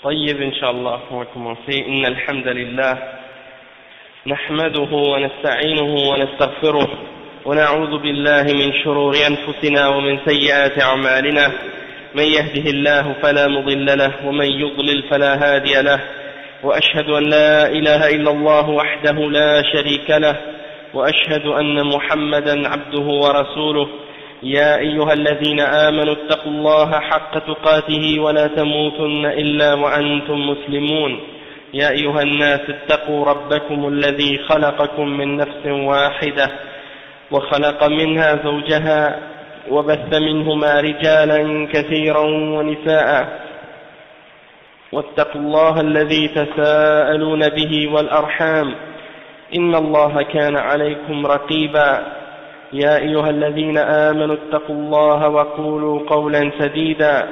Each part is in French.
طيب إن شاء الله commencer. إن الحمد لله نحمده ونستعينه ونستغفره ونعوذ بالله من شرور أنفسنا ومن سيئات أعمالنا. من يهده الله فلا مضل له ومن يضلل فلا هادي له، وأشهد أن لا إله إلا الله وحده لا شريك له، وأشهد أن محمدا عبده ورسوله. يا أيها الذين آمنوا اتقوا الله حق تقاته ولا تموتن إلا وأنتم مسلمون. يا أيها الناس اتقوا ربكم الذي خلقكم من نفس واحدة وخلق منها زوجها وبث منهما رجالا كثيرا ونساء، واتقوا الله الذي تساءلون به والأرحام إن الله كان عليكم رقيبا. يا أيها الذين آمنوا اتقوا الله وقولوا قولا سديدا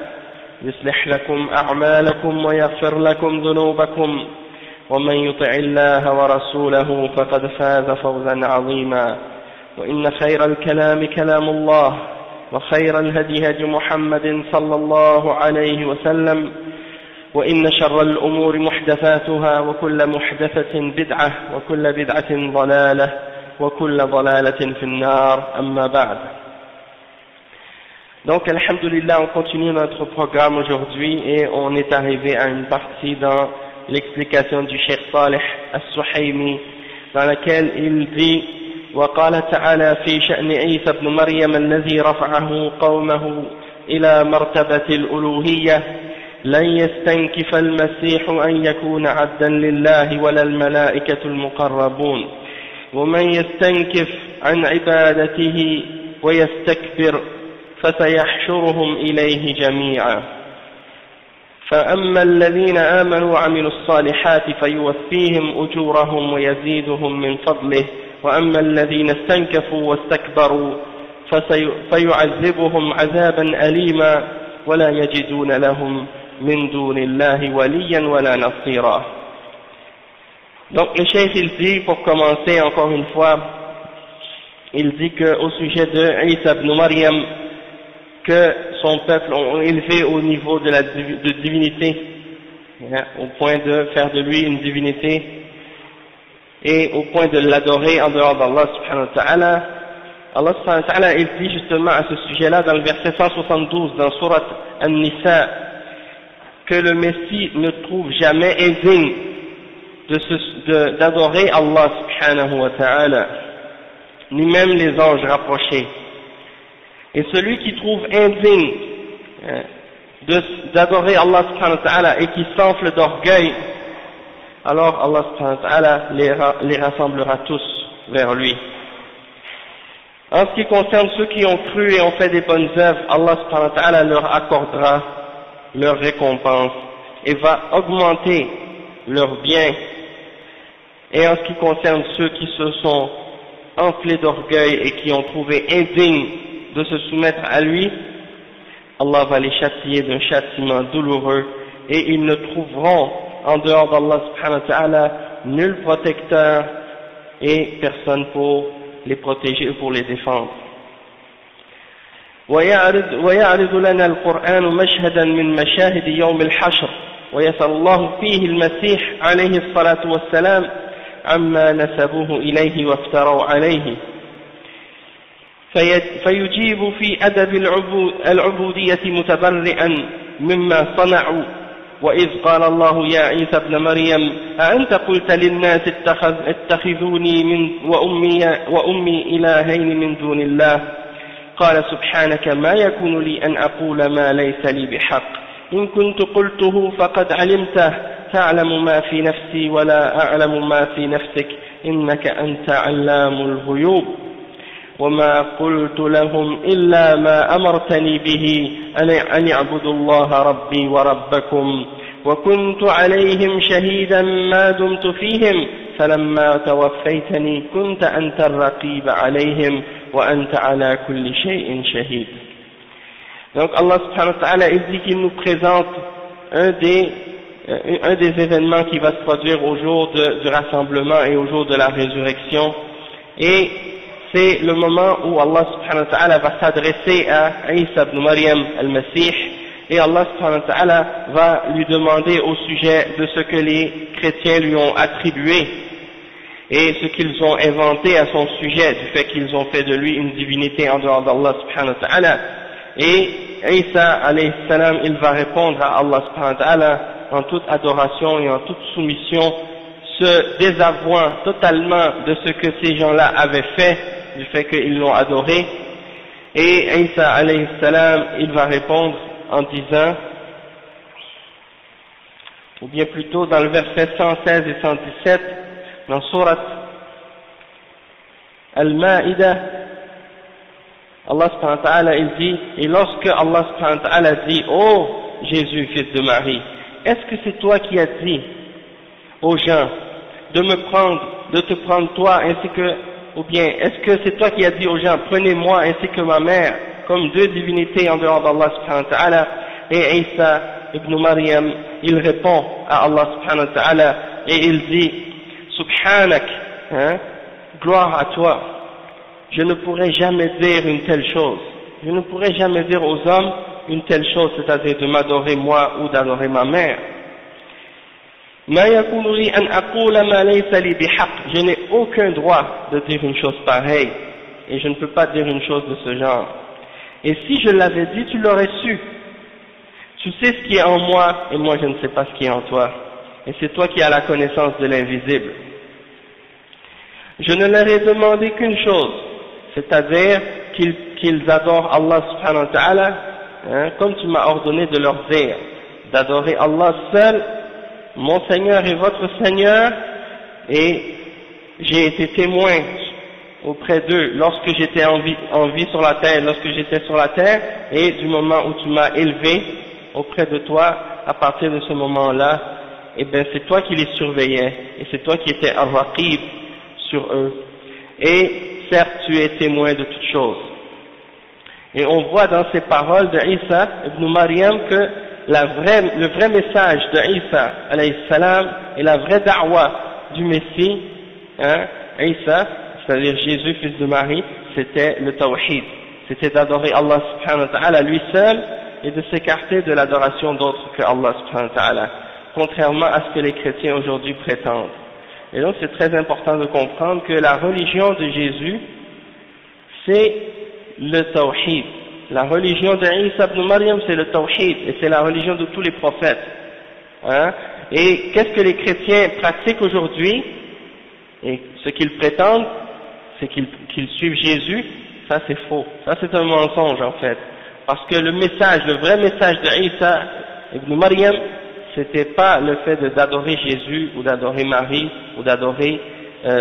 يصلح لكم أعمالكم ويغفر لكم ذنوبكم، ومن يطع الله ورسوله فقد فاز فوزا عظيما. وإن خير الكلام كلام الله، وخير الهدي هدي محمد صلى الله عليه وسلم، وإن شر الأمور محدثاتها، وكل محدثة بدعة، وكل بدعة ضلالة، وكل ضلالة في النار. أما بعد. Donc, alhamdulillah, on continue notre programme aujourd'hui et on est arrivé à une partie dans l'explication du Cheikh Salih As-Suhaymi dans laquelle il dit وقال تعالى في شأن عيسى بن مريم الذي رفعه قومه إلى مرتبة الألوهية لن يستنكف المسيح أن يكون عبدا لله ولا الملائكة المقربون، ومن يستنكف عن عبادته ويستكبر فسيحشرهم إليه جميعا. فأما الذين آمنوا وعملوا الصالحات فيوفيهم أجورهم ويزيدهم من فضله، وأما الذين استنكفوا واستكبروا فيعذبهم عذابا أليما ولا يجدون لهم من دون الله وليا ولا نصيرا. Donc le cheikh il dit, pour commencer encore une fois, il dit qu'au sujet de Isa ibn Maryam, que son peuple ont élevé au niveau de la divinité, au point de faire de lui une divinité, et au point de l'adorer en dehors d'Allah subhanahu wa ta'ala. Allah subhanahu wa ta'ala il dit justement à ce sujet-là dans le verset 172 dans Surat An-Nisa que le Messie ne trouve jamais indigne d'adorer Allah subhanahu wa ta'ala, ni même les anges rapprochés. Et celui qui trouve indigne d'adorer Allah subhanahu wa ta'ala et qui s'enfle d'orgueil, alors Allah subhanahu wa ta'ala les rassemblera tous vers lui. En ce qui concerne ceux qui ont cru et ont fait des bonnes œuvres, Allah subhanahu wa ta'ala leur accordera leur récompense et va augmenter leurs biens. Et en ce qui concerne ceux qui se sont enflés d'orgueil et qui ont trouvé indigne de se soumettre à lui, Allah va les châtier d'un châtiment douloureux et ils ne trouveront en dehors d'Allah subhanahu wa ta'ala nul protecteur et personne pour les protéger ou pour les défendre. ويعرض لنا القرآن مشهدا من مشاهد يوم الحشر ويسأل الله فيه المسيح عليه الصلاة والسلام عما نسبوه إليه وافتروا عليه، فيجيب في أدب العبودية متبرئا مما صنعوا. وإذ قال الله يا عيسى ابن مريم أأنت قلت للناس اتخذوني وأمي إلهين من دون الله، قال سبحانك ما يكون لي أن أقول ما ليس لي بحق، إن كنت قلته فقد علمته تعلم ما في نفسي ولا أعلم ما في نفسك إنك أنت علام الغيوب. وما قلت لهم إلا ما أمرتني به أن يعبدوا الله ربي وربكم، وكنت عليهم شهيدا ما دمت فيهم، فلما توفيتني كنت أنت الرقيب عليهم وأنت على كل شيء شهيد. Donc Allah subhanahu wa ta'ala il dit qu'il nous présente un des événements qui va se produire au jour du rassemblement et au jour de la résurrection, et c'est le moment où Allah subhanahu wa ta'ala va s'adresser à Isa ibn Maryam al-Masih Et Allah subhanahu wa ta'ala va lui demander au sujet de ce que les chrétiens lui ont attribué et ce qu'ils ont inventé à son sujet, du fait qu'ils ont fait de lui une divinité en dehors d'Allah subhanahu wa ta'ala. Et Isa alayhi salam, il va répondre à Allah subhanahu wa ta'ala en toute adoration et en toute soumission, se désavouant totalement de ce que ces gens-là avaient fait, du fait qu'ils l'ont adoré. Et Isa alayhi salam, il va répondre en disant, ou bien plutôt dans le verset 116 et 117, dans Surat Al-Ma'idah, Allah subhanahu wa ta'ala, il dit, et lorsque Allah subhanahu wa ta'ala dit, oh Jésus, fils de Marie, est-ce que c'est toi qui as dit aux gens de te prendre toi ainsi que, ou bien est-ce que c'est toi qui as dit aux gens, prenez-moi ainsi que ma mère, comme deux divinités en dehors d'Allah subhanahu wa ta'ala? Et Isa ibn Maryam, il répond à Allah subhanahu wa ta'ala et il dit, Subhanak, gloire à toi, je ne pourrais jamais dire une telle chose, je ne pourrais jamais dire aux hommes une telle chose, c'est-à-dire de m'adorer moi ou d'adorer ma mère. Je n'ai aucun droit de dire une chose pareille, et je ne peux pas dire une chose de ce genre. Et si je l'avais dit, tu l'aurais su. Tu sais ce qui est en moi, et moi je ne sais pas ce qui est en toi. Et c'est toi qui as la connaissance de l'invisible. Je ne leur ai demandé qu'une chose, c'est-à-dire qu'ils adorent Allah subhanahu wa ta'ala, comme tu m'as ordonné de leur dire, d'adorer Allah seul, mon Seigneur et votre Seigneur, et j'ai été témoin auprès d'eux lorsque j'étais en vie sur la terre, lorsque j'étais sur la terre, et du moment où tu m'as élevé auprès de toi, à partir de ce moment-là, eh bien c'est toi qui les surveillais, et c'est toi qui étais ar-raqib sur eux, et certes tu es témoin de toutes choses. Et on voit dans ces paroles de Isa ibn Maryam que le vrai message de Isa alayhi salam et la vraie da'wa du Messie, Isa, c'est-à-dire Jésus fils de Marie, c'était le tawhid, c'était d'adorer Allah subhanahu wa ta'ala lui seul et de s'écarter de l'adoration d'autres que Allah subhanahu wa ta'ala, contrairement à ce que les chrétiens aujourd'hui prétendent. Et donc c'est très important de comprendre que la religion de Jésus, c'est le tawhid. La religion de Isa ibn Maryam, c'est le tawhid, et c'est la religion de tous les prophètes. Et qu'est-ce que les chrétiens pratiquent aujourd'hui? Et ce qu'ils prétendent, c'est qu'ils suivent Jésus. Ça c'est faux, ça c'est un mensonge en fait. Parce que le vrai message de Isa ibn Maryam, c'était pas le fait d'adorer Jésus, ou d'adorer Marie, ou d'adorer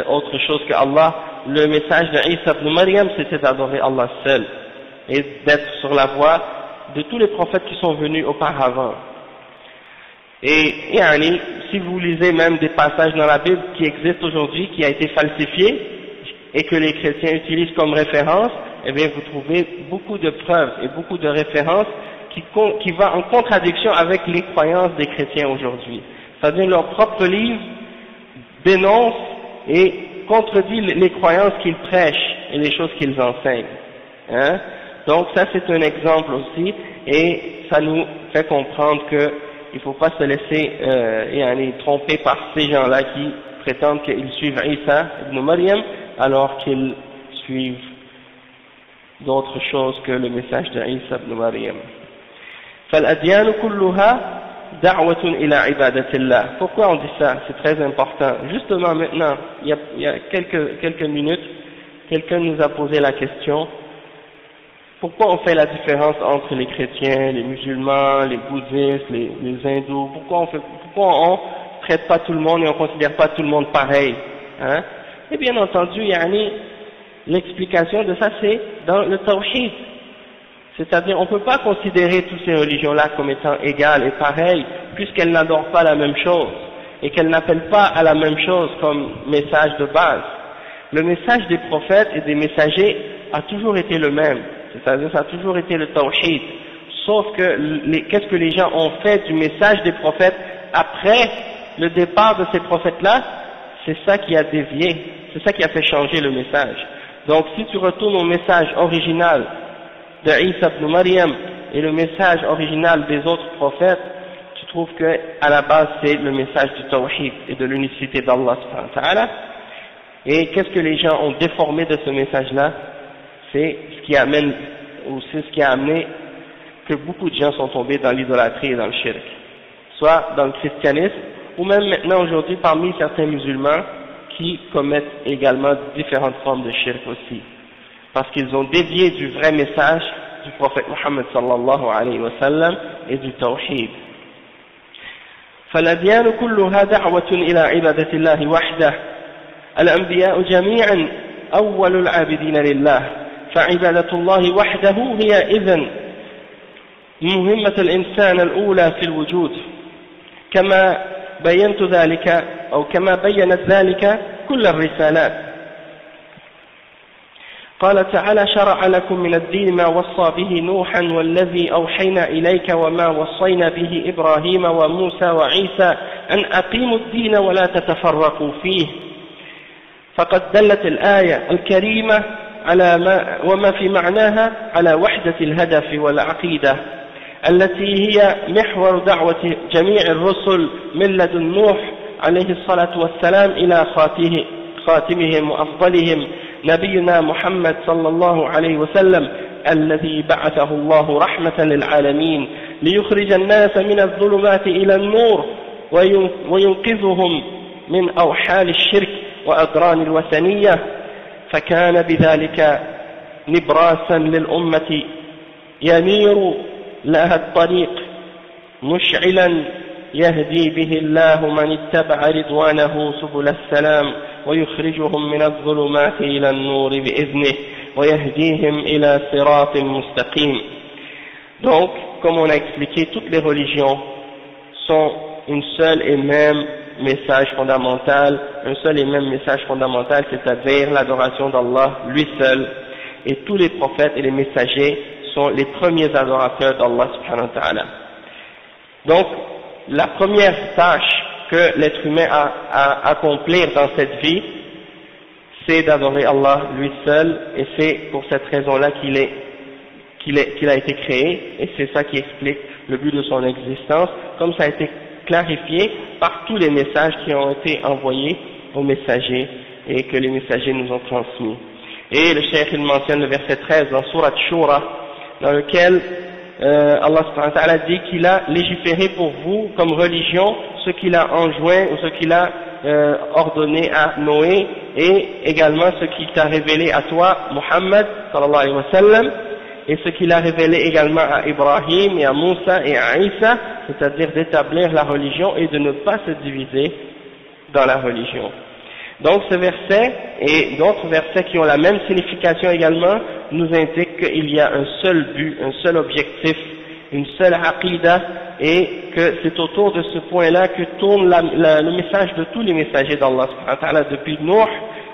autre chose que Allah. Le message de Isa ibn Maryam, c'était d'adorer Allah seul, et d'être sur la voie de tous les prophètes qui sont venus auparavant. Et si vous lisez même des passages dans la Bible qui existent aujourd'hui, qui a été falsifié, et que les chrétiens utilisent comme référence, eh bien vous trouvez beaucoup de preuves et beaucoup de références qui vont en contradiction avec les croyances des chrétiens aujourd'hui. C'est-à-dire leur propre livre dénonce et contredit les croyances qu'ils prêchent et les choses qu'ils enseignent. Donc ça c'est un exemple aussi, et ça nous fait comprendre que il ne faut pas se laisser tromper par ces gens-là qui prétendent qu'ils suivent Isa ibn Maryam alors qu'ils suivent d'autres choses que le message de Isa ibn Maryam. فالأديان كلها دعوة إلى عبادة الله. Pourquoi on dit ça? C'est très important. Justement maintenant, il y a quelques minutes, quelqu'un nous a posé la question: pourquoi on fait la différence entre les chrétiens, les musulmans, les bouddhistes, les hindous? Pourquoi on traite pas tout le monde et on considère pas tout le monde pareil? Et bien entendu, l'explication de ça c'est dans le tawhid. C'est-à-dire, on ne peut pas considérer toutes ces religions-là comme étant égales et pareilles, puisqu'elles n'adorent pas la même chose, et qu'elles n'appellent pas à la même chose comme message de base. Le message des prophètes et des messagers a toujours été le même, c'est-à-dire ça a toujours été le tawhid, sauf que qu'est-ce que les gens ont fait du message des prophètes après le départ de ces prophètes-là? C'est ça qui a dévié, c'est ça qui a fait changer le message. Donc si tu retournes au message original de Isa ibn Maryam et le message original des autres prophètes, tu trouves que à la base c'est le message du tawhid et de l'unicité d'Allah subhanahu wa ta'ala. Et qu'est-ce que les gens ont déformé de ce message-là? C'est ce qui amène, ou c'est ce qui a amené que beaucoup de gens sont tombés dans l'idolâtrie et dans le shirk, soit dans le christianisme, ou même maintenant aujourd'hui parmi certains musulmans qui commettent également différentes formes de shirk aussi, parce qu'ils ont dévié du vrai message du prophète Muhammad sallallahu alayhi wa sallam et du tawhid. فالأديان كلها دعوة إلى عبادة الله وحده. الأنبياء جميعا أول العابدين لله، فعبادة الله وحده هي إذن مهمة الإنسان الأولى في الوجود، كما بينت ذلك أو كما بينت ذلك كل الرسالات. قال تعالى: شرع لكم من الدين ما وصى به نوحا والذي أوحينا إليك وما وصينا به إبراهيم وموسى وعيسى أن أقيموا الدين ولا تتفرقوا فيه. فقد دلت الآية الكريمة على وما في معناها على وحدة الهدف والعقيدة التي هي محور دعوة جميع الرسل من لدن نوح عليه الصلاة والسلام إلى خاتمهم وأفضلهم نبينا محمد صلى الله عليه وسلم الذي بعثه الله رحمة للعالمين ليخرج الناس من الظلمات إلى النور وينقذهم من أوحال الشرك وأضران الوثنية، فكان بذلك نبراسا للأمة ينير لها الطريق مشعلا يهدي به الله من اتبع رضوانه سبل السلام ويخرجهم من الظلمات إلى النور بإذنه ويهديهم إلى صراط مستقيم. Donc, comme on a expliqué, toutes les religions sont une seule et même message fondamental, un seul et même message fondamental, c'est-à-dire l'adoration d'Allah lui seul, et tous les prophètes et les messagers sont les premiers adorateurs d'Allah subhanahu wa ta'ala. Donc, la première tâche que l'être humain a à accomplir dans cette vie, c'est d'adorer Allah lui seul, et c'est pour cette raison-là qu'il a été créé, et c'est ça qui explique le but de son existence, comme ça a été clarifié par tous les messages qui ont été envoyés aux messagers et que les messagers nous ont transmis. Et le cheikh il mentionne le verset 13 dans Surat Shura, dans lequel Allah subhanahu wa ta'ala dit qu'il a légiféré pour vous comme religion ce qu'il a enjoint ou ce qu'il a ordonné à Noé, et également ce qu'il t'a révélé à toi, Muhammad sallallahu alayhi wa sallam, et ce qu'il a révélé également à Ibrahim et à Moussa et à Isa, c'est-à-dire d'établir la religion et de ne pas se diviser dans la religion. Donc ce verset et d'autres versets qui ont la même signification également nous indiquent qu'il y a un seul but, un seul objectif, une seule aqidah, et que c'est autour de ce point-là que tourne le message de tous les messagers d'Allah subhanahu wa ta'ala, depuis Nuh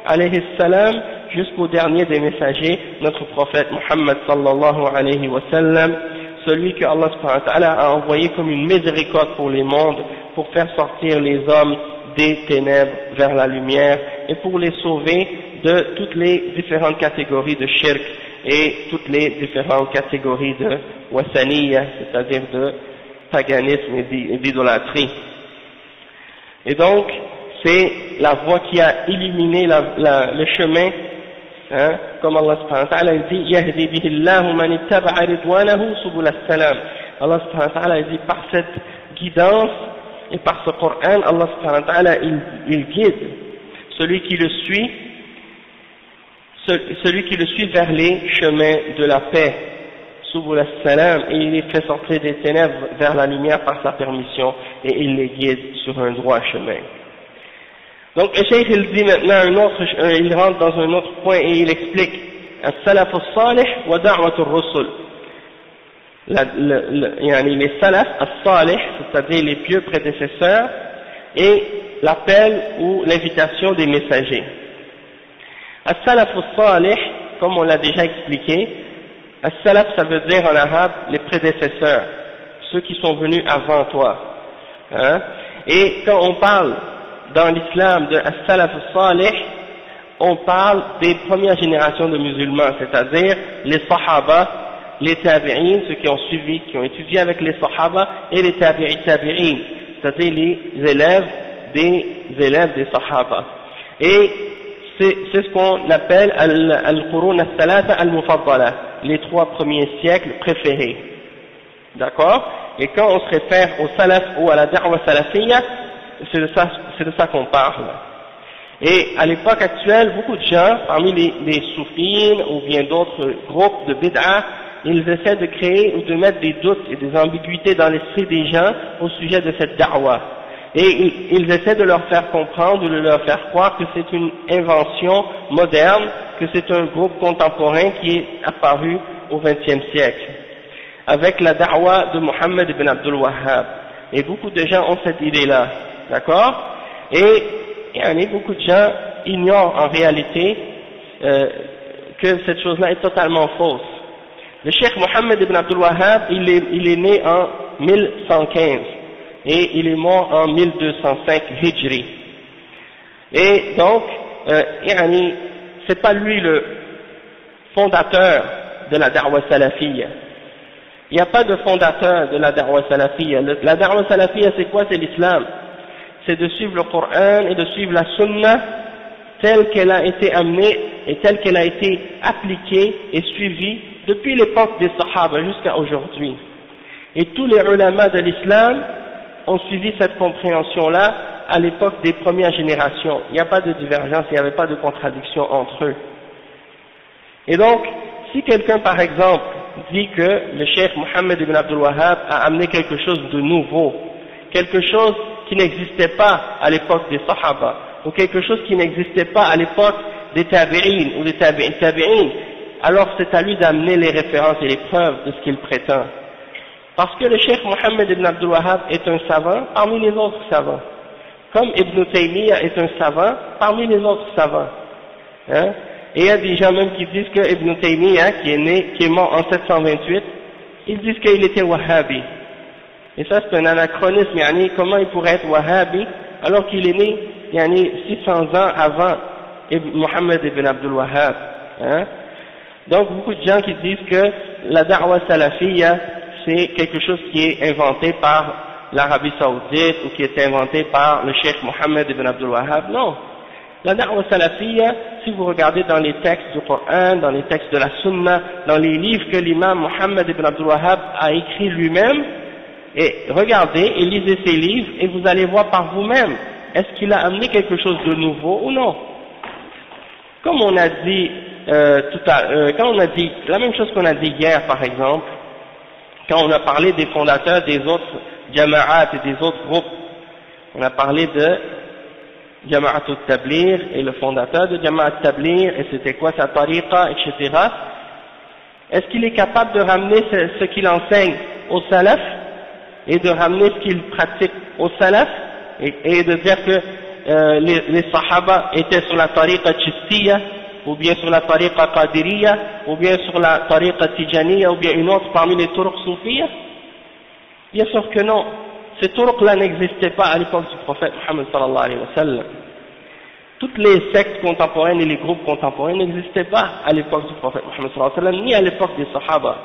alayhi salam jusqu'au dernier des messagers, notre prophète Muhammad sallallahu alayhi wa sallam, celui que Allah subhanahu wa ta'ala a envoyé comme une miséricorde pour les mondes, pour faire sortir les hommes des ténèbres vers la lumière et pour les sauver de toutes les différentes catégories de shirk et toutes les différentes catégories de wasaniya, c'est-à-dire de paganisme et d'idolâtrie. Et donc, c'est la voie qui a illuminé le chemin, hein, comme Allah subhanahu wa ta'ala dit, yahdi bihi Allahu man ittaba'a ridwanahu subul as-salam. Allah subhanahu wa ta'ala dit, par cette guidance et par ce Coran, Allah subhanahu wa ta'ala il guide celui qui le suit vers les chemins de la paix, subul as-salam, et il les fait sortir des ténèbres vers la lumière par sa permission, et il les guide sur un droit chemin. Donc le cheikh il dit maintenant il rentre dans un autre point et il explique as-salaf as-salih wa da'wat ar-rusul. Les salaf as-salih, c'est-à-dire les pieux prédécesseurs, et l'appel ou l'invitation des messagers. As-salaf as-salih, comme on l'a déjà expliqué, as-salaf ça veut dire en arabe les prédécesseurs, ceux qui sont venus avant toi, hein? Et quand on parle dans l'islam de as-salaf as-salih, on parle des premières générations de musulmans, c'est-à-dire les sahaba les tabi'in, ceux qui ont suivi, qui ont étudié avec les sahaba, et les tabi'in, c'est-à-dire les élèves des sahaba. Et c'est ce qu'on appelle al-qurun al-thalatha al-mufaddala, les 3 premiers siècles préférés. D'accord? Et quand on se réfère au salaf ou à la da'wa salafiyya, c'est de ça qu'on parle. Et à l'époque actuelle, beaucoup de gens, parmi les soufis ou bien d'autres groupes de bid'a, ils essaient de créer ou de mettre des doutes et des ambiguïtés dans l'esprit des gens au sujet de cette da'wa. Et ils essaient de leur faire comprendre ou de leur faire croire que c'est une invention moderne, que c'est un groupe contemporain qui est apparu au XXe siècle, avec la da'wa de Mohammed ibn Abdul Wahhab. Et beaucoup de gens ont cette idée-là, d'accord? Et beaucoup de gens ignorent en réalité que cette chose-là est totalement fausse. Le cheikh Mohammed ibn Abdul Wahhab, il est né en 1115 et il est mort en 1205 Hijri. Et donc, c'est pas lui le fondateur de la da'wa salafiyya. Il n'y a pas de fondateur de la da'wa salafiyya. La da'wa salafiyya, c'est quoi? C'est l'islam. C'est de suivre le Coran et de suivre la Sunna telle qu'elle a été amenée et telle qu'elle a été appliquée et suivie depuis l'époque des Sahaba jusqu'à aujourd'hui. Et tous les ulama de l'islam ont suivi cette compréhension-là à l'époque des premières générations. Il n'y a pas de divergence, il n'y avait pas de contradiction entre eux. Et donc, si quelqu'un par exemple dit que le cheikh Mohammed ibn Abdul Wahhab a amené quelque chose de nouveau, quelque chose qui n'existait pas à l'époque des Sahaba, ou quelque chose qui n'existait pas à l'époque des tabi'in ou des tabi'in, alors c'est à lui d'amener les références et les preuves de ce qu'il prétend. Parce que le cheikh Mohammed ibn Abdul Wahhab est un savant parmi les autres savants, comme Ibn Taymiyyah est un savant parmi les autres savants. Hein? Et il y a des gens même qui disent que Ibn Taymiyyah, qui est mort en 728, ils disent qu'il était wahhabi. Et ça c'est un anachronisme, comment il pourrait être wahhabi alors qu'il est né 600 ans avant Mohammed ibn Abdul Wahhab. Hein? Donc beaucoup de gens qui disent que la da'wa salafiyya c'est quelque chose qui est inventé par l'Arabie Saoudite ou qui est inventé par le cheikh Mohammed ibn Abdul Wahhab. Non. La da'wa salafiyya, si vous regardez dans les textes du Coran, dans les textes de la Sunna, dans les livres que l'imam Mohammed ibn Abdul Wahhab a écrit lui-même, et regardez et lisez ces livres et vous allez voir par vous-même, est-ce qu'il a amené quelque chose de nouveau ou non? Comme on a dit quand on a dit la même chose qu'on a dit hier par exemple, quand on a parlé des fondateurs des autres jama'at et des autres groupes, on a parlé de Jama'at al-Tabligh et le fondateur de Jama'at al-Tabligh et c'était quoi sa tariqa, etc. Est-ce qu'il est capable de ramener ce qu'il enseigne au salaf et de ramener ce qu'il pratique au salaf et de dire que les sahaba étaient sur la tariqa chistiyya ou bien sur la tariqa qadiriyya ou bien sur la tariqa tijaniyya ou bien une autre parmi les turuq soufiyya? Bien sûr que non. Ces turuq-là n'existaient pas à l'époque du prophète Muhammad sallallahu alayhi wa sallam. Toutes les sectes contemporaines et les groupes contemporains n'existaient pas à l'époque du prophète Muhammad sallallahu alayhi wa sallam, ni à l'époque des sahaba.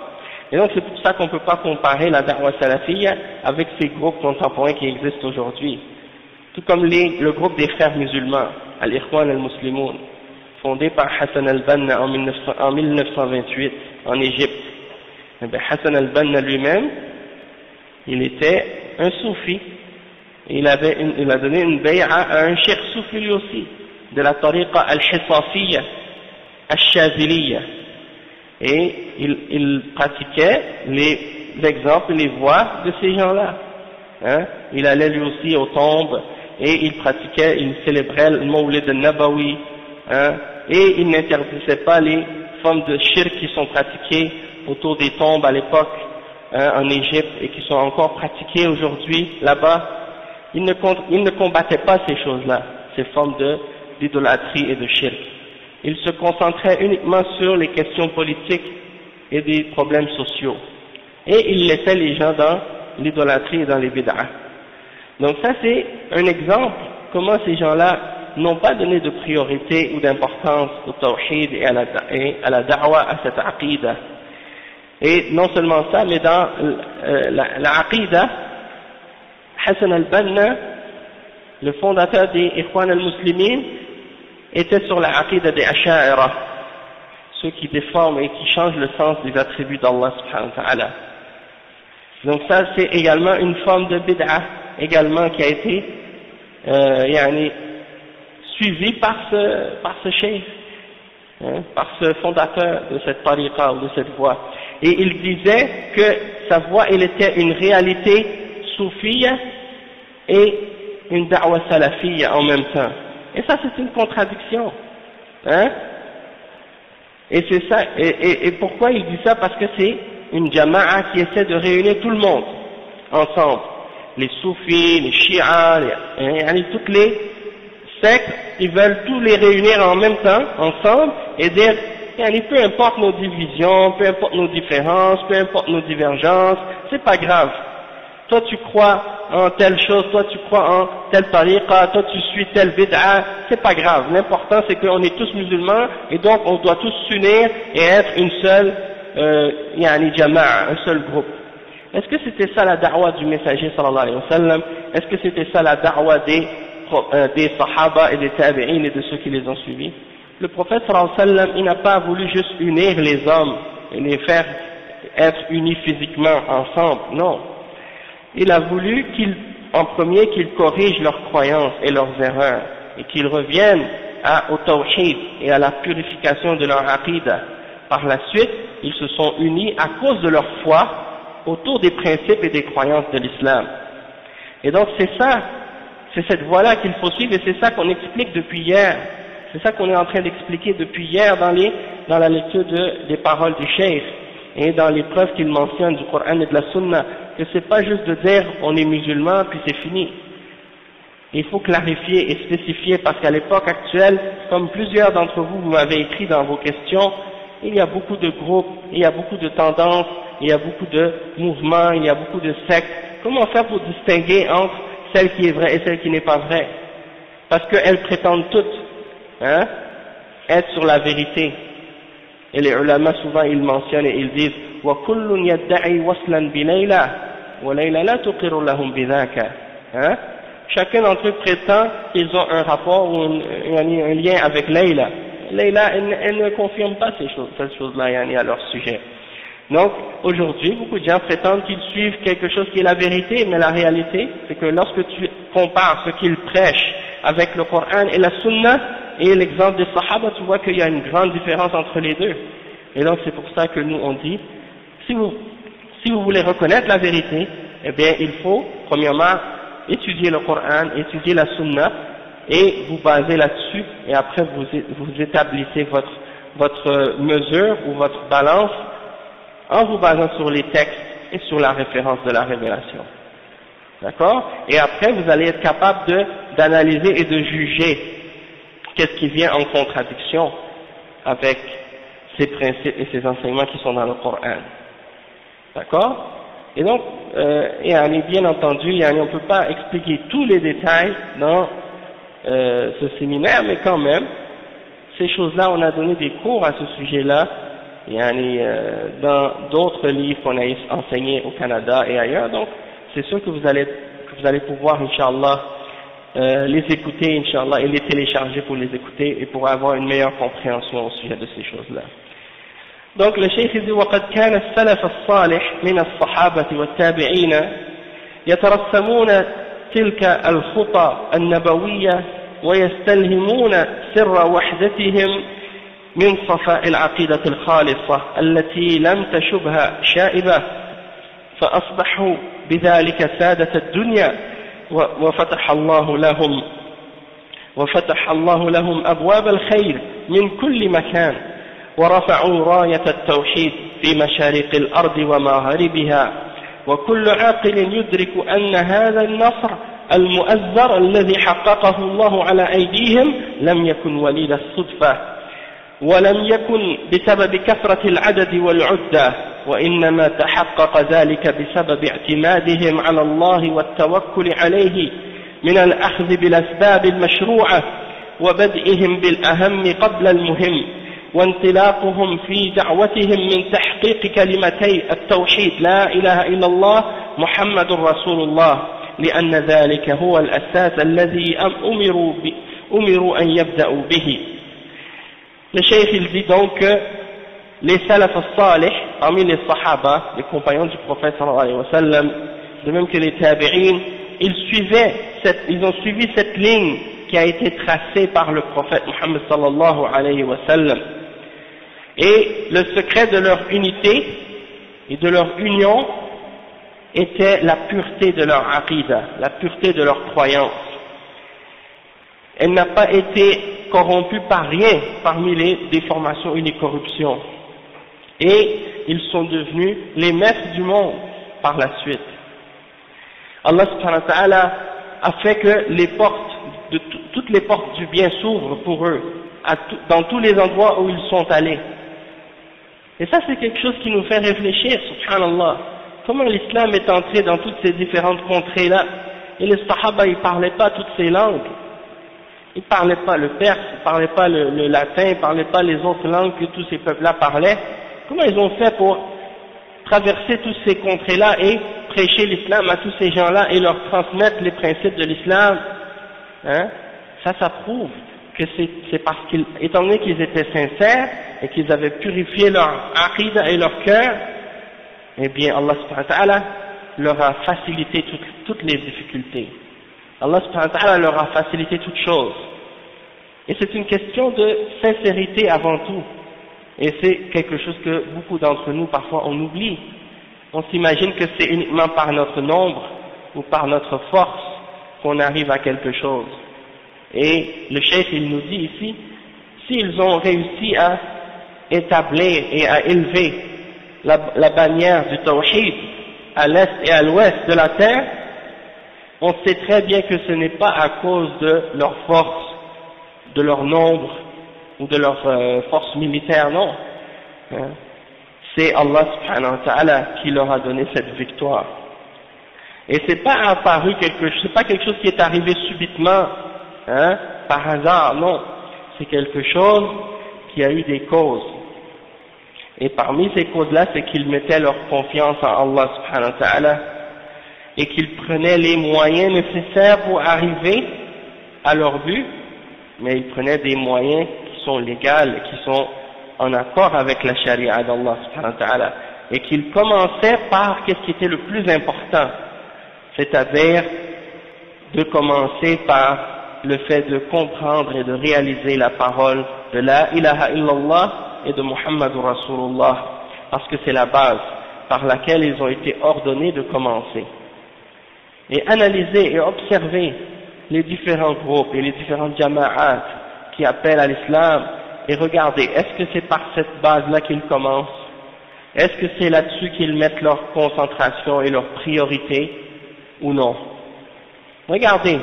Et donc c'est pour ça qu'on ne peut pas comparer la da'wa salafiyya avec ces groupes contemporains qui existent aujourd'hui. Tout comme le groupe des frères musulmans, Al-Ikhwan al-Muslimoun, fondé par Hassan al-Banna en 1928 en Égypte. Et bien, Hassan al-Banna lui-même, il était un soufi. Il a donné une bay'a à un cheikh soufi lui aussi, de la tariqa al-Hisafiyya, al-Shaziliyya. Et il pratiquait les exemples et les voies de ces gens-là. Hein? Il allait lui aussi aux tombes et il célébrait le Mawlid al-Nabawi. Hein? Et il n'interdisait pas les formes de shirk qui sont pratiquées autour des tombes à l'époque en Égypte et qui sont encore pratiquées aujourd'hui là-bas. Il ne combattait pas ces choses-là, ces formes d'idolâtrie et de shirk. Il se concentrait uniquement sur les questions politiques et des problèmes sociaux. Et il laissait les gens dans l'idolâtrie et dans les bid'ah. Donc ça c'est un exemple comment ces gens-là n'ont pas donné de priorité ou d'importance au tawhid et à la da'wa, à cette aqida. Et non seulement ça, mais dans la Aqidah, Hassan al-Banna, le fondateur des Ikhwan al-Muslimin, était sur la Aqidah des Asha'ira, ceux qui déforment et qui changent le sens des attributs d'Allah subhanahu wa ta'ala. Donc ça c'est également une forme de bid'ah, également qui a été suivie par ce cheikh, par ce fondateur de cette tariqa ou de cette voie. Et il disait que sa voie elle était une réalité soufiyya et une da'wa salafiyya en même temps. Et ça c'est une contradiction, hein? Et c'est ça, et pourquoi il dit ça? Parce que c'est une jama'a qui essaie de réunir tout le monde ensemble. Les soufis, les chiites, toutes les sectes, ils veulent tous les réunir en même temps, ensemble, et dire, peu importe nos divisions, peu importe nos différences, peu importe nos divergences, c'est pas grave. Toi tu crois en telle chose, toi tu crois en telle tariqa, toi tu suis telle bid'a, c'est pas grave. L'important c'est qu'on est tous musulmans et donc on doit tous s'unir et être une seule jama'a, un seul groupe. Est-ce que c'était ça la da'wa du messager sallallahu alayhi wa sallam? Est-ce que c'était ça la da'wa des sahaba et des tabi'in et de ceux qui les ont suivis? Le prophète sallallahu alayhi wa sallam, il n'a pas voulu juste unir les hommes et les faire être unis physiquement ensemble, non. Il a voulu en premier qu'ils corrigent leurs croyances et leurs erreurs et qu'ils reviennent au tawhid et à la purification de leur aqidah. Par la suite, ils se sont unis à cause de leur foi autour des principes et des croyances de l'islam. Et donc c'est ça, c'est cette voie-là qu'il faut suivre et c'est ça qu'on explique depuis hier. C'est ça qu'on est en train d'expliquer depuis hier dans la lecture des paroles du cheikh et dans les preuves qu'il mentionne du Coran et de la Sunna, que c'est pas juste de dire on est musulman puis c'est fini. Il faut clarifier et spécifier parce qu'à l'époque actuelle, comme plusieurs d'entre vous m'avez écrit dans vos questions, il y a beaucoup de groupes, il y a beaucoup de tendances, il y a beaucoup de mouvements, il y a beaucoup de sectes. Comment faire pour distinguer entre celle qui est vraie et celle qui n'est pas vraie? Parce qu'elles prétendent toutes être sur la vérité. Et les ulama souvent ils mentionnent et ils disent وَكُلٌّ يَدَّعِي وَصْلًا بِلَيْلَةٍ وَلَيْلَةَ لَا تُقِرُّ لَهُمْ بِذَاكَ. Chacun d'entre eux prétend qu'ils ont un rapport ou un lien avec Layla. Layla, elle ne confirme pas cette chose-là à leur sujet. Donc, aujourd'hui, beaucoup de gens prétendent qu'ils suivent quelque chose qui est la vérité, mais la réalité, c'est que lorsque tu compares ce qu'ils prêchent avec le Coran et la Sunna, et l'exemple des Sahaba, tu vois qu'il y a une grande différence entre les deux. Et donc, c'est pour ça que nous, on dit, si vous voulez reconnaître la vérité, eh bien, il faut, premièrement, étudier le Coran, étudier la Sunna, et vous basez là-dessus, et après vous établissez votre mesure ou votre balance en vous basant sur les textes et sur la référence de la révélation. D'accord? Et après, vous allez être capable d'analyser et de juger qu'est-ce qui vient en contradiction avec ces principes et ces enseignements qui sont dans le Coran. D'accord? Et donc, bien entendu, on ne peut pas expliquer tous les détails dans ce séminaire, mais quand même, ces choses-là, on a donné des cours à ce sujet-là, dans d'autres livres qu'on a enseignés au Canada et ailleurs, donc c'est sûr que vous allez pouvoir, Inch'Allah, les écouter, Inch'Allah, et les télécharger pour les écouter et pour avoir une meilleure compréhension au sujet de ces choses-là. Donc le cheikh dit وقد كان السلف الصالح من الصحابة والتابعين يترسمون تلك الخطى النبوية ويستلهمون سر وحدتهم من صفاء العقيدة الخالصة التي لم تشبه شائبة فأصبحوا بذلك سادة الدنيا وفتح الله لهم أبواب الخير من كل مكان ورفعوا راية التوحيد في مشارق الأرض ومغاربها وكل عاقل يدرك أن هذا النصر المؤزر الذي حققه الله على أيديهم لم يكن وليد الصدفة ولم يكن بسبب كثرة العدد والعدة وإنما تحقق ذلك بسبب اعتمادهم على الله والتوكل عليه من الأخذ بالأسباب المشروعة وبدئهم بالأهم قبل المهم وانطلاقهم في دعوتهم من تحقيق كلمتي التوحيد لا إله إلا الله محمد رسول الله لأن ذلك هو الأساس الذي أمروا أن يبدأوا به. Le cheikh il dit donc que les salaf al-salih, parmi les sahaba, les compagnons du prophète sallallahu alayhi wa sallam, de même que les tabi'in, ils ont suivi cette ligne qui a été tracée par le prophète Muhammad sallallahu alayhi wa sallam. Et le secret de leur unité et de leur union était la pureté de leur aqidah, la pureté de leur croyance. Elle n'a pas été corrompue par rien parmi les déformations et les corruptions. Et ils sont devenus les maîtres du monde par la suite. Allah subhanahu wa ta'ala a fait que toutes les portes du bien s'ouvrent pour eux, dans tous les endroits où ils sont allés. Et ça c'est quelque chose qui nous fait réfléchir, subhanallah. Comment l'islam est entré dans toutes ces différentes contrées-là. Et les sahaba, ils ne parlaient pas toutes ces langues. Ils ne parlaient pas le perse, ils ne parlaient pas le latin, ils ne parlaient pas les autres langues que tous ces peuples-là parlaient. Comment ils ont fait pour traverser toutes ces contrées-là et prêcher l'islam à tous ces gens-là et leur transmettre les principes de l'islam, hein? Ça prouve que c'est parce qu'ils, étant donné qu'ils étaient sincères et qu'ils avaient purifié leur aqidah et leur cœur, eh bien Allah subhanahu wa ta'ala leur a facilité toutes les difficultés. Allah subhanahu wa ta'ala leur a facilité toutes choses. Et c'est une question de sincérité avant tout. Et c'est quelque chose que beaucoup d'entre nous parfois on oublie. On s'imagine que c'est uniquement par notre nombre ou par notre force qu'on arrive à quelque chose. Et le cheikh il nous dit ici, s'ils ont réussi à établir et à élever la bannière du tawhid à l'est et à l'ouest de la terre, on sait très bien que ce n'est pas à cause de leur force, de leur nombre ou de leur force militaire, non. C'est Allah subhanahu wa ta'ala qui leur a donné cette victoire. Et c'est pas apparu c'est pas quelque chose qui est arrivé subitement, hein, par hasard, non. C'est quelque chose qui a eu des causes. Et parmi ces causes-là, c'est qu'ils mettaient leur confiance en Allah subhanahu wa ta'ala et qu'ils prenaient les moyens nécessaires pour arriver à leur but, mais ils prenaient des moyens qui sont légaux, qui sont en accord avec la charia d'Allah subhanahu wa ta'ala, et qu'ils commençaient par qu'est-ce qui était le plus important, c'est-à-dire de commencer par le fait de comprendre et de réaliser la parole de la ilaha illallah et de Muhammadur Rasulullah, parce que c'est la base par laquelle ils ont été ordonnés de commencer. Et analyser et observer les différents groupes et les différentes jama'at qui appellent à l'islam, et regarder, est-ce que c'est par cette base-là qu'ils commencent? Est-ce que c'est là-dessus qu'ils mettent leur concentration et leur priorité, ou non? Regardez,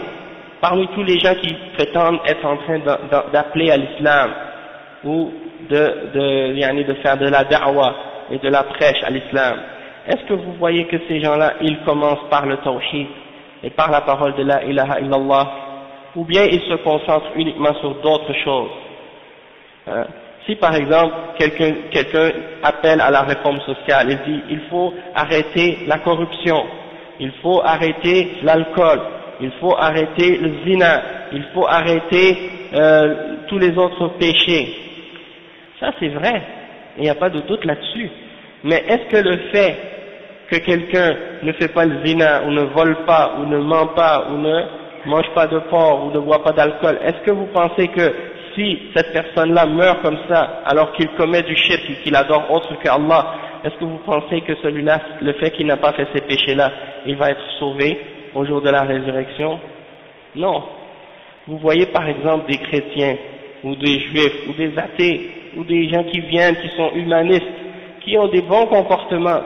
parmi tous les gens qui prétendent être en train d'appeler à l'islam, ou de faire de la da'wa et de la prêche à l'islam, est-ce que vous voyez que ces gens-là, ils commencent par le tawhid et par la parole de la ilaha illallah, ou bien ils se concentrent uniquement sur d'autres choses? Si par exemple quelqu'un appelle à la réforme sociale, il dit il faut arrêter la corruption, il faut arrêter l'alcool, il faut arrêter le zina, il faut arrêter tous les autres péchés. Ça c'est vrai, il n'y a pas de doute là-dessus. Mais est-ce que le fait que quelqu'un ne fait pas le zina, ou ne vole pas, ou ne ment pas, ou ne mange pas de porc, ou ne boit pas d'alcool, est-ce que vous pensez que si cette personne-là meurt comme ça, alors qu'il commet du shirk et qu'il adore autre qu'Allah, est-ce que vous pensez que celui-là, le fait qu'il n'a pas fait ces péchés-là, il va être sauvé au jour de la résurrection? Non. Vous voyez par exemple des chrétiens, ou des juifs, ou des athées, ou des gens qui viennent, qui sont humanistes, qui ont des bons comportements,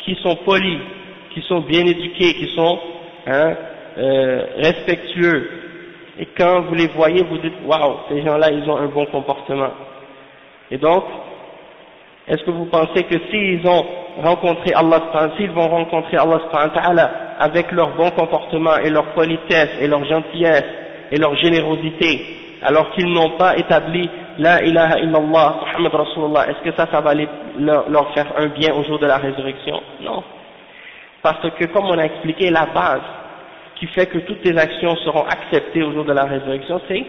qui sont polis, qui sont bien éduqués, qui sont respectueux. Et quand vous les voyez, vous dites, waouh, ces gens-là, ils ont un bon comportement. Et donc, est-ce que vous pensez que s'ils ont rencontré Allah, s'ils vont rencontrer Allah avec leur bon comportement et leur politesse et leur gentillesse et leur générosité, alors qu'ils n'ont pas établi La ilaha illallah, Muhammad Rasulullah, est-ce que ça va leur faire un bien au jour de la résurrection? Non. Parce que, comme on a expliqué, la base qui fait que toutes tes actions seront acceptées au jour de la résurrection, c'est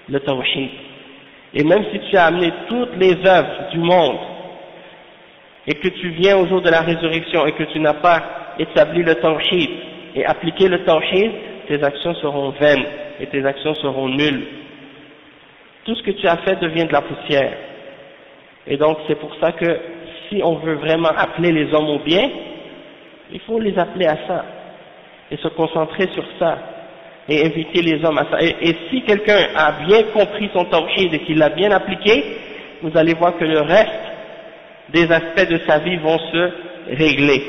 le tawhid. Et même si tu as amené toutes les œuvres du monde, et que tu viens au jour de la résurrection et que tu n'as pas établi le tawhid et appliqué le tawhid, tes actions seront vaines et tes actions seront nulles. Tout ce que tu as fait devient de la poussière. Et donc c'est pour ça que si on veut vraiment appeler les hommes au bien, il faut les appeler à ça et se concentrer sur ça et inviter les hommes à ça. Et si quelqu'un a bien compris son tawhid et qu'il l'a bien appliqué, vous allez voir que le reste des aspects de sa vie vont se régler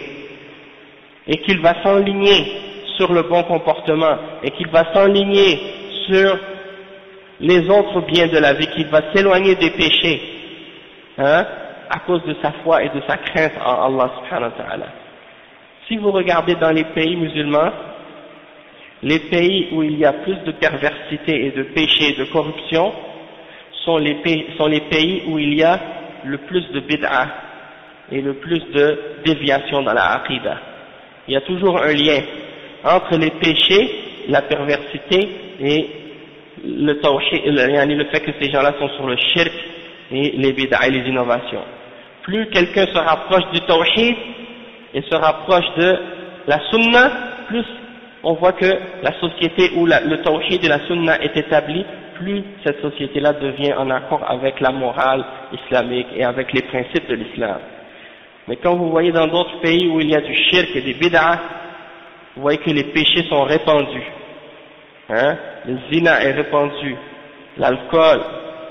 et qu'il va s'enligner sur le bon comportement et qu'il va s'enligner sur les autres biens de la vie, qu'il va s'éloigner des péchés, hein, à cause de sa foi et de sa crainte en Allah subhanahu wa ta'ala. Si vous regardez dans les pays musulmans, les pays où il y a plus de perversité et de péché et de corruption sont les pays où il y a le plus de bid'ah et le plus de déviation dans la aqidah. Il y a toujours un lien entre les péchés, la perversité et le tawhid, le fait que ces gens-là sont sur le shirk et les bid'ah et les innovations. Plus quelqu'un se rapproche du tawhid et se rapproche de la sunna, plus on voit que la société où le tawhid et la sunna est établi, plus cette société-là devient en accord avec la morale islamique et avec les principes de l'islam. Mais quand vous voyez dans d'autres pays où il y a du shirk et des bid'ah, vous voyez que les péchés sont répandus. Hein? Le zina est répandu, l'alcool,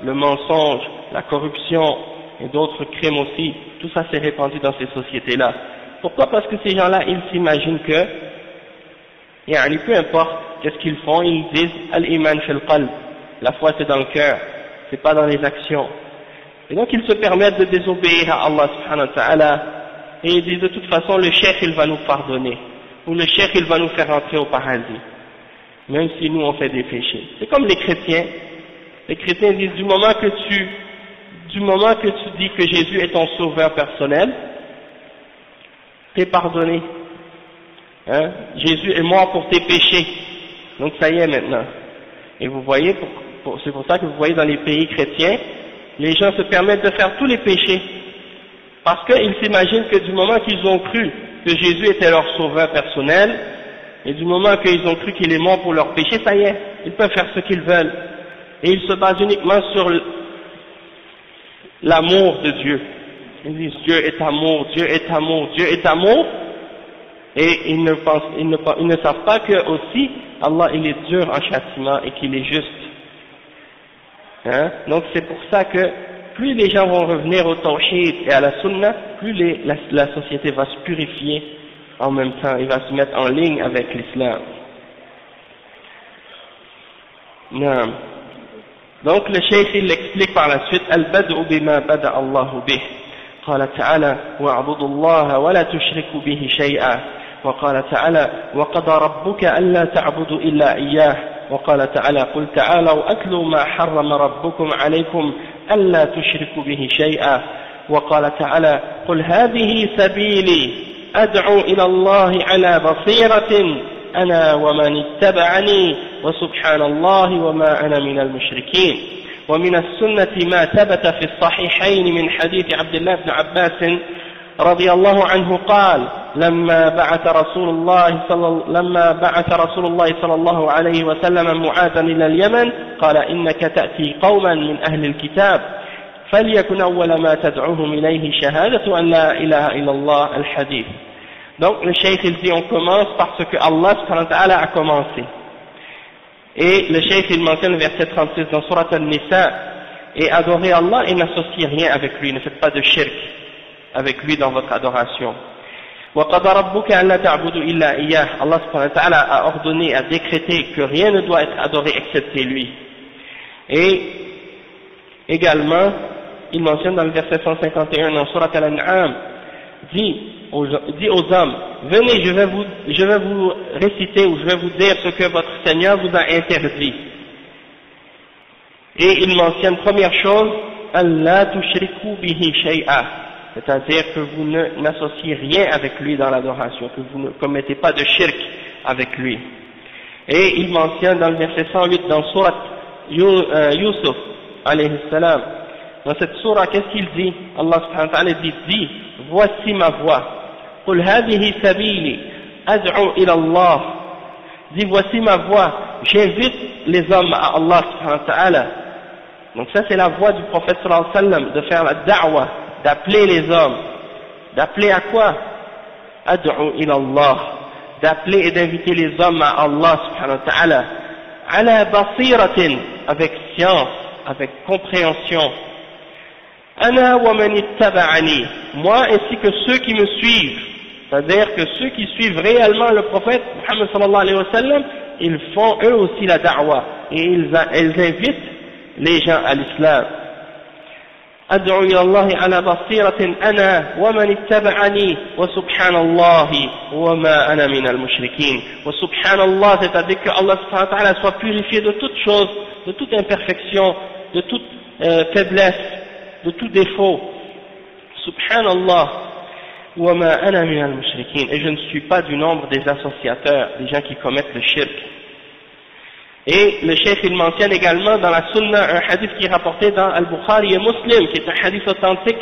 le mensonge, la corruption et d'autres crimes aussi, tout ça s'est répandu dans ces sociétés-là. Pourquoi? Parce que ces gens-là, ils s'imaginent que, peu importe qu'est-ce qu'ils font, ils disent al-iman fil qalb, la foi c'est dans le cœur, c'est pas dans les actions. Et donc ils se permettent de désobéir à Allah subhanahu wa ta'ala, et ils disent de toute façon le cheikh il va nous pardonner, ou le cheikh il va nous faire entrer au paradis, même si nous on fait des péchés. C'est comme les chrétiens disent du moment que tu dis que Jésus est ton sauveur personnel, t'es pardonné. Hein? Jésus est mort pour tes péchés, donc ça y est maintenant. Et vous voyez, c'est pour ça que vous voyez dans les pays chrétiens, les gens se permettent de faire tous les péchés, parce qu'ils s'imaginent que du moment qu'ils ont cru que Jésus était leur sauveur personnel, et du moment qu'ils ont cru qu'il est mort pour leurs péchés, ça y est, ils peuvent faire ce qu'ils veulent. Et ils se basent uniquement sur l'amour de Dieu. Ils disent Dieu est amour, Dieu est amour, Dieu est amour, et ils ne savent pas que aussi Allah il est dur en châtiment et qu'il est juste. Hein? Donc c'est pour ça que plus les gens vont revenir au tawhid et à la sunna, plus la société va se purifier en même temps, il va se mettre en ligne avec l'islam. Non. Donc le cheikh il l'explique par la suite, al-bad'u bima bada Allahu bih. قال تعالى واعبدوا الله ولا تشركوا به شيئا وقال تعالى وقضى ربك ألا تعبدوا إلا إياه وقال تعالى قل تعالوا أتلوا ما حرم ربكم عليكم ألا تشركوا به شيئا وقال تعالى قل هذه سبيلي أدعو إلى الله على بصيرة أنا ومن اتبعني وسبحان الله وما أنا من المشركين. ومن السنة ما ثبت في الصحيحين من حديث عبد الله بن عباس رضي الله عنه قال لما بعث رسول الله صلى الله عليه وسلم معاذا إلى اليمن قال إنك تأتي قوما من أهل الكتاب فليكن أول ما تدعوهم إليه شهادة أن لا إله إلا الله الحديث. Donc le cheikh il dit on commence parce que Allah subhanahu wa ta'ala a commencé. Et le cheikh il mentionne le verset 36 dans Surat An-Nisa, et adorez Allah et n'associez rien avec lui, ne faites pas de shirk avec lui dans votre adoration. وَقَضَى رَبُّكَ أَلَّا تَعْبُدُوا إِلَّا إِيَّهُ. Allah subhanahu wa ta'ala a ordonné, a décrété que rien ne doit être adoré excepté lui. Et également, il mentionne dans le verset 151 dans Surat Al-An'am, dit aux hommes, venez, je vais vous réciter ou je vais vous dire ce que votre Seigneur vous a interdit. Et il mentionne première chose, Allah tushriku bihi shay'a, c'est-à-dire que vous n'associez rien avec lui dans l'adoration, que vous ne commettez pas de shirk avec lui. Et il mentionne dans le verset 108 dans Surat Yusuf alayhi salam, dans cette sourate, qu'est-ce qu'il dit? Allah subhanahu wa ta'ala dit, voici ma voie. Qul hadihi sabili ad'u ila Allah. Dis, voici ma voie, j'invite les hommes à Allah subhanahu wa ta'ala. Donc ça c'est la voie du prophète sallallahu alayhi wa sallam, de faire la da'wa, d'appeler les hommes. D'appeler à quoi? Ad'u ila Allah. D'appeler et d'inviter les hommes à Allah subhanahu wa ta'ala. Ala basiratin, avec science, avec compréhension. Ana wa man ittaba'ani, moi ainsi que ceux qui me suivent, c'est-à-dire que ceux qui suivent réellement le prophète Muhammad sallallahu alayhi wa sallam, ils font eux aussi la da'wa et ils invitent les gens à l'islam. Ad'u ila Allah ala basiratin ana wa man ittaba'ani wa subhanallahi wa ma ana min al-mushrikin. Wa subhanallah, c'est-à-dire que Allah subhanahu wa ta'ala soit purifié de toute chose, de toute imperfection, de toute faiblesse, de tout défaut. Subhanallah, wa ma ana min al-mushrikin, et je ne suis pas du nombre des associateurs, des gens qui commettent le shirk. Et le cheikh il mentionne également dans la sunna un hadith qui est rapporté dans Al-Bukhari et Muslim, qui est un hadith authentique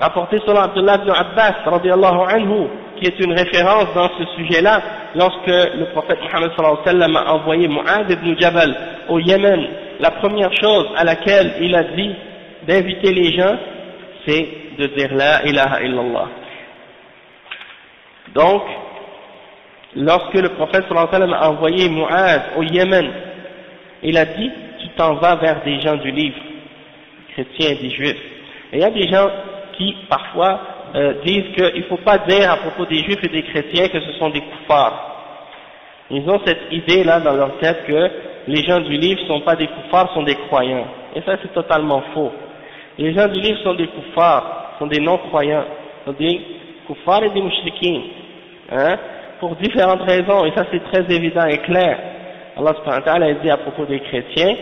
rapporté selon Abdullah ibn Abbas radiyallahu anhu, qui est une référence dans ce sujet-là, lorsque le prophète Muhammad sallallahu alayhi wa sallam a envoyé Mu'adh ibn Jabal au Yémen. La première chose à laquelle il a dit d'inviter les gens, c'est de dire la ilaha illallah. Donc, lorsque le prophète sallallahu alayhi wa sallam a envoyé Mu'adh au Yémen, il a dit, tu t'en vas vers des gens du livre, des chrétiens et des juifs. Et il y a des gens qui, parfois, disent qu'il ne faut pas dire à propos des juifs et des chrétiens que ce sont des kuffars. Ils ont cette idée-là dans leur tête que les gens du livre ne sont pas des kuffars, sont des croyants. Et ça, c'est totalement faux. Les gens du livre sont des kuffars, sont des non-croyants, sont des kuffars et des mushrikins, hein, pour différentes raisons, et ça c'est très évident et clair. Allah subhanahu wa ta'ala a dit à propos des chrétiens,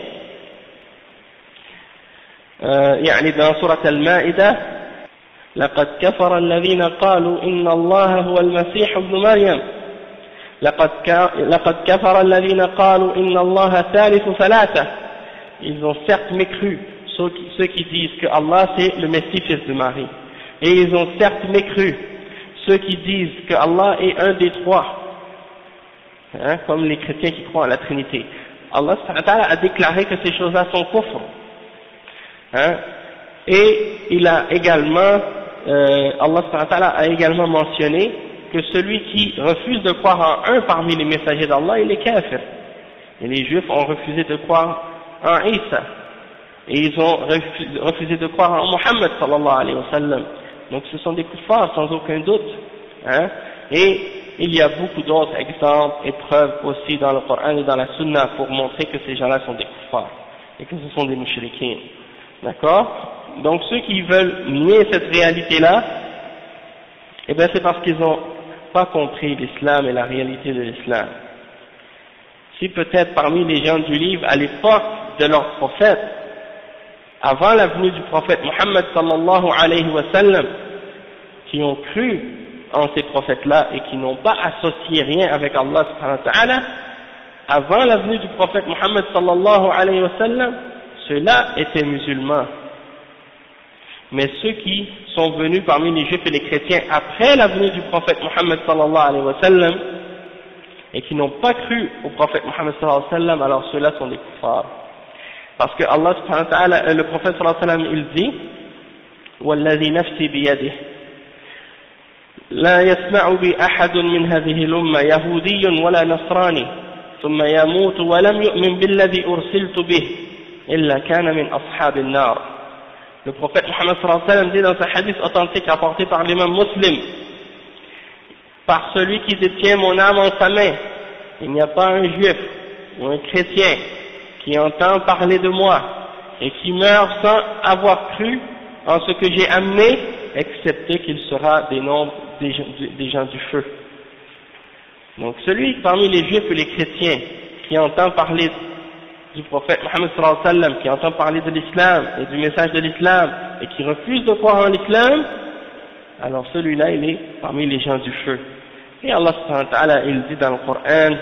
يعني dans سورة المائدة لقد كفر الذين قالوا إن الله هو المسيح ابن مريم لقد كفر الذين قالوا إن الله ثالث ثلاثة. Ils ont certes mécru ceux qui disent que Allah c'est le Messie fils de Marie, et ils ont certes mécru ceux qui disent que Allah est un des trois, hein, comme les chrétiens qui croient à la Trinité. Allah a déclaré que ces choses-là sont kufr, hein, et il a également, Allah a également mentionné que celui qui refuse de croire en un parmi les messagers d'Allah, il est kafir. Et les juifs ont refusé de croire en Isa, et ils ont refusé de croire en Muhammad sallallahu alayhi wa sallam. Donc ce sont des kuffars sans aucun doute, hein? Et il y a beaucoup d'autres exemples et preuves aussi dans le Coran et dans la Sunna pour montrer que ces gens-là sont des kuffars et que ce sont des mushrikins. D'accord? Donc ceux qui veulent nier cette réalité-là, eh bien c'est parce qu'ils n'ont pas compris l'islam et la réalité de l'islam. Si peut-être parmi les gens du livre, à l'époque de leur prophète, avant la venue du prophète Muhammad sallallahu alayhi wa sallam, qui ont cru en ces prophètes-là et qui n'ont pas associé rien avec Allah subhanahu wa ta'ala, avant la venue du prophète Muhammad sallallahu alayhi wa sallam, ceux-là étaient musulmans. Mais ceux qui sont venus parmi les juifs et les chrétiens après la venue du prophète Muhammad sallallahu alayhi wa sallam, et qui n'ont pas cru au prophète Muhammad sallallahu alayhi wa sallam, alors ceux-là sont des kuffars. Parce que Allah subhanahu wa ta'ala, le prophète sallallahu alayhi wa sallam, il dit وَالَّذِي نَفْسِي بِيَدِهِ لا يسمع بي أحد من هذه الأمة يهودي ولا نصراني ثم يموت ولم يؤمن بالذي أرسلت به إلا كان من أصحاب النار. Le prophète Muhammad sallallahu alayhi wa sallam dit dans un hadith authentique rapporté par l'imam Muslim, par celui qui détient mon âme en sa main, il n'y a pas un juif ou un chrétien qui entend parler de moi et qui meurt sans avoir cru en ce que j'ai amené, excepté qu'il sera des gens du feu. Donc celui parmi les juifs et les chrétiens qui entend parler du prophète Mohammed sallallahu alayhi wa sallam, qui entend parler de l'islam et du message de l'islam, et qui refuse de croire en l'islam, alors celui-là, il est parmi les gens du feu. Et Allah subhanahu wa ta'ala, il dit dans le Coran,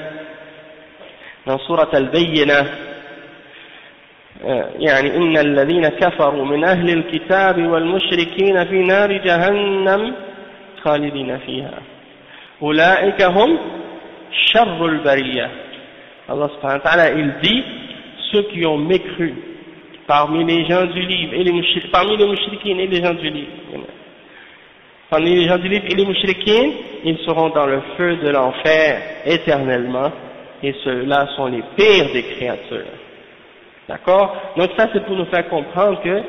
dans Surat Al-Bayyinah, يعني إن الذين كفروا من أهل الكتاب والمشركين في نار جهنم خالدين فيها أولئك هم شر البرية. Allah subhanahu wa ta'ala, il dit, ceux qui ont mécru parmi les gens du livre et parmi les mushrikines et les gens du livre, parmi les gens du livre et les mushrikines, ils seront dans le feu de l'enfer éternellement, et ceux-là sont les pires des créatures. D'accord? Donc ça, c'est pour nous faire comprendre que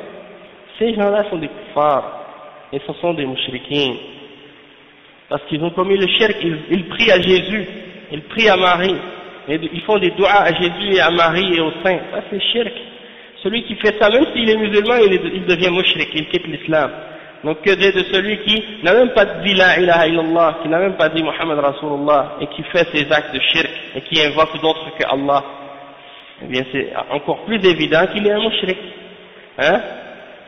ces gens-là sont des kuffars, et ce sont des mushrikines, parce qu'ils ont commis le shirk. Ils prient à Jésus, ils prient à Marie, et ils font des doigts à Jésus et à Marie et aux saints. Ça, c'est shirk. Celui qui fait ça, même s'il est musulman, il devient mushrik, il quitte l'islam. Donc que dire de celui qui n'a même pas dit la ilaha illallah, qui n'a même pas dit Muhammad Rasulullah, et qui fait ses actes de shirk, et qui invoque d'autres que Allah? Eh bien, c'est encore plus évident qu'il est un mushrik. Hein?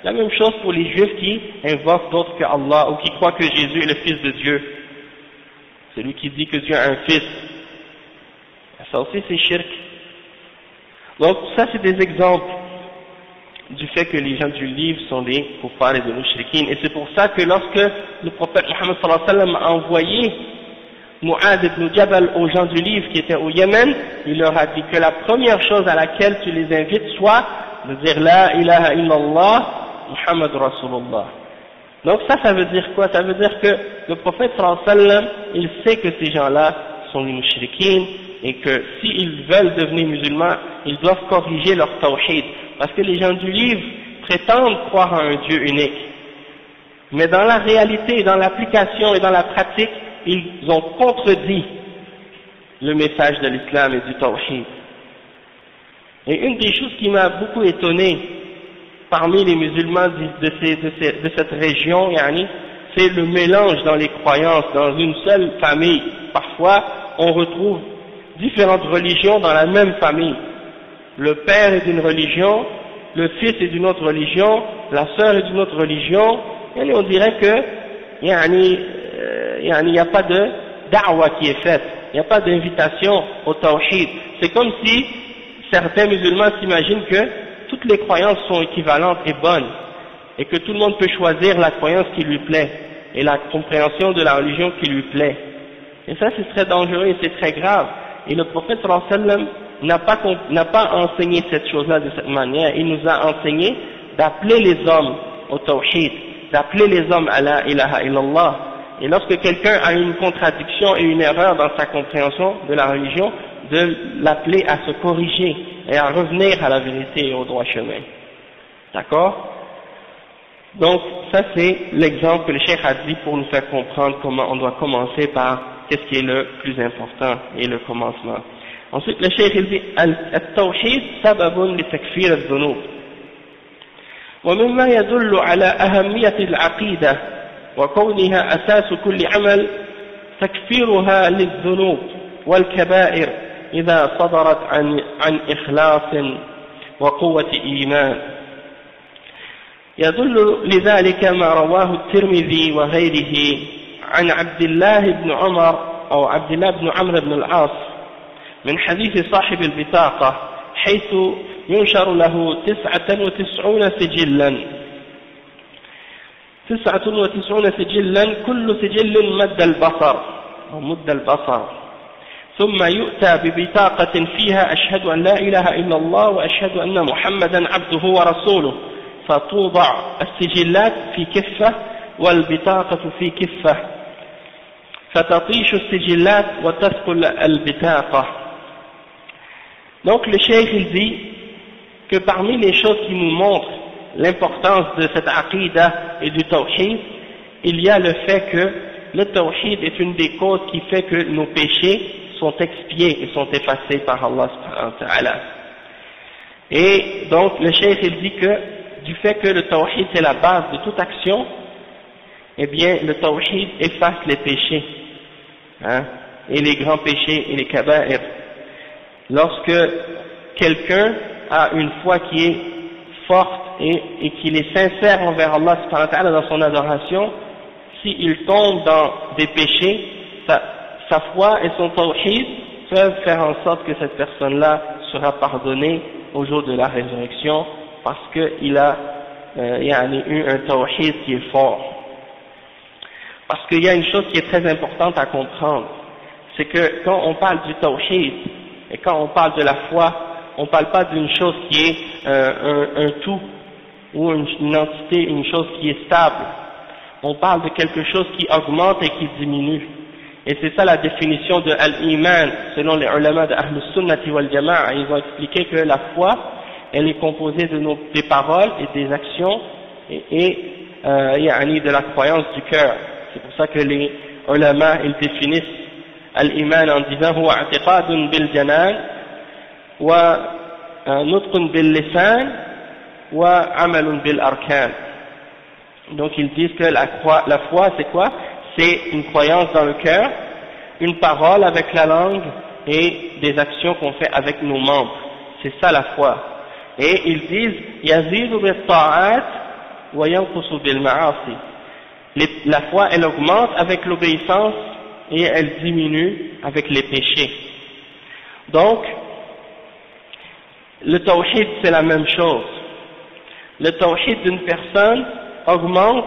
La même chose pour les juifs qui invoquent d'autres que Allah, ou qui croient que Jésus est le fils de Dieu. Celui qui dit que Dieu a un fils, ça aussi c'est shirk. Donc ça, c'est des exemples du fait que les gens du livre sont des kuffars et des mushrikines. Et c'est pour ça que lorsque le prophète Mohammed sallallahu alayhi wa sallam a envoyé Mu'adh ibn Jabal aux gens du livre qui étaient au Yémen, il leur a dit que la première chose à laquelle tu les invites soit de dire la ilaha illallah Muhammad Rasulullah. Donc ça veut dire quoi? Ça veut dire que le prophète sallallahu alayhi wa sallam, il sait que ces gens-là sont les mushrikines, et que s'ils veulent devenir musulmans, ils doivent corriger leur tawhid. Parce que les gens du livre prétendent croire à un Dieu unique. Mais dans la réalité, dans l'application et dans la pratique, ils ont contredit le message de l'islam et du tawhid. Et une des choses qui m'a beaucoup étonné parmi les musulmans de cette région, yani, c'est le mélange dans les croyances, dans une seule famille. Parfois, on retrouve différentes religions dans la même famille. Le père est d'une religion, le fils est d'une autre religion, la sœur est d'une autre religion, et on dirait que il n'y a pas de da'wa qui est faite, il n'y a pas d'invitation au tawhid. C'est comme si certains musulmans s'imaginent que toutes les croyances sont équivalentes et bonnes, et que tout le monde peut choisir la croyance qui lui plaît, et la compréhension de la religion qui lui plaît. Et ça, c'est très dangereux et c'est très grave. Et le prophète sallallahu alayhi wa sallam n'a pas enseigné cette chose-là de cette manière. Il nous a enseigné d'appeler les hommes au tawhid, d'appeler les hommes à la ilaha illallah. Et lorsque quelqu'un a une contradiction et une erreur dans sa compréhension de la religion, de l'appeler à se corriger et à revenir à la vérité et au droit chemin. D'accord? Donc ça, c'est l'exemple que le cheikh a dit pour nous faire comprendre comment on doit commencer par qu'est-ce qui est le plus important et le commencement. Ensuite, le cheikh il dit التوحيد سبب لتكفير الذنوب ومما يدل على أهمية العقيدة وكونها أساس كل عمل تكفيرها للذنوب والكبائر إذا صدرت عن إخلاص وقوة إيمان. يدل لذلك ما رواه الترمذي وغيره عن عبد الله بن عمر أو عبد الله بن عمرو بن العاص من حديث صاحب البطاقة حيث ينشر له 99 سجلا 99 سجلا كل سجل مد البصر أو مد البصر ثم يؤتى ببطاقة فيها أشهد أن لا إله إلا الله وأشهد أن محمدا عبده ورسوله فتوضع السجلات في كفة والبطاقة في كفة فتطيش السجلات وتثقل البطاقة. Donc le cheikh il dit que parmi les choses qui nous montrent l'importance de cette aqidah et du tawhid, il y a le fait que le tawhid est une des causes qui fait que nos péchés sont expiés et sont effacés par Allah subhanahu wa ta'ala. Et donc le cheikh il dit que du fait que le tawhid c'est la base de toute action, eh bien le tawhid efface les péchés, et les grands péchés et les kaba'ir. Lorsque quelqu'un a une foi qui est forte et qu'il est sincère envers Allah subhanahu wa ta'ala dans son adoration, s'il tombe dans des péchés, sa foi et son tawhid peuvent faire en sorte que cette personne-là sera pardonnée au jour de la résurrection parce qu'il a eu un tawhid qui est fort. Parce qu'il y a une chose qui est très importante à comprendre, c'est que quand on parle du tawhid et quand on parle de la foi, on ne parle pas d'une chose qui est un tout ou une entité, une chose qui est stable. On parle de quelque chose qui augmente et qui diminue. Et c'est ça la définition de al-iman, selon les ulama de Ahlus Sunnati wal Jama'a. Ils ont expliqué que la foi, elle est composée des paroles et des actions et de la croyance du cœur. C'est pour ça que les ulama, ils définissent al-iman en disant huwa i'tiqadun bil janan wa nutqun bil lisan wa amalun bil arkan. Donc ils disent que la foi c'est quoi? C'est une croyance dans le cœur, une parole avec la langue et des actions qu'on fait avec nos membres. C'est ça la foi. Et ils disent yazidu bil ta'at wa yanqusu bil ma'asi. La foi elle augmente avec l'obéissance et elle diminue avec les péchés. Donc le tawhid c'est la même chose. Le tawhid d'une personne augmente,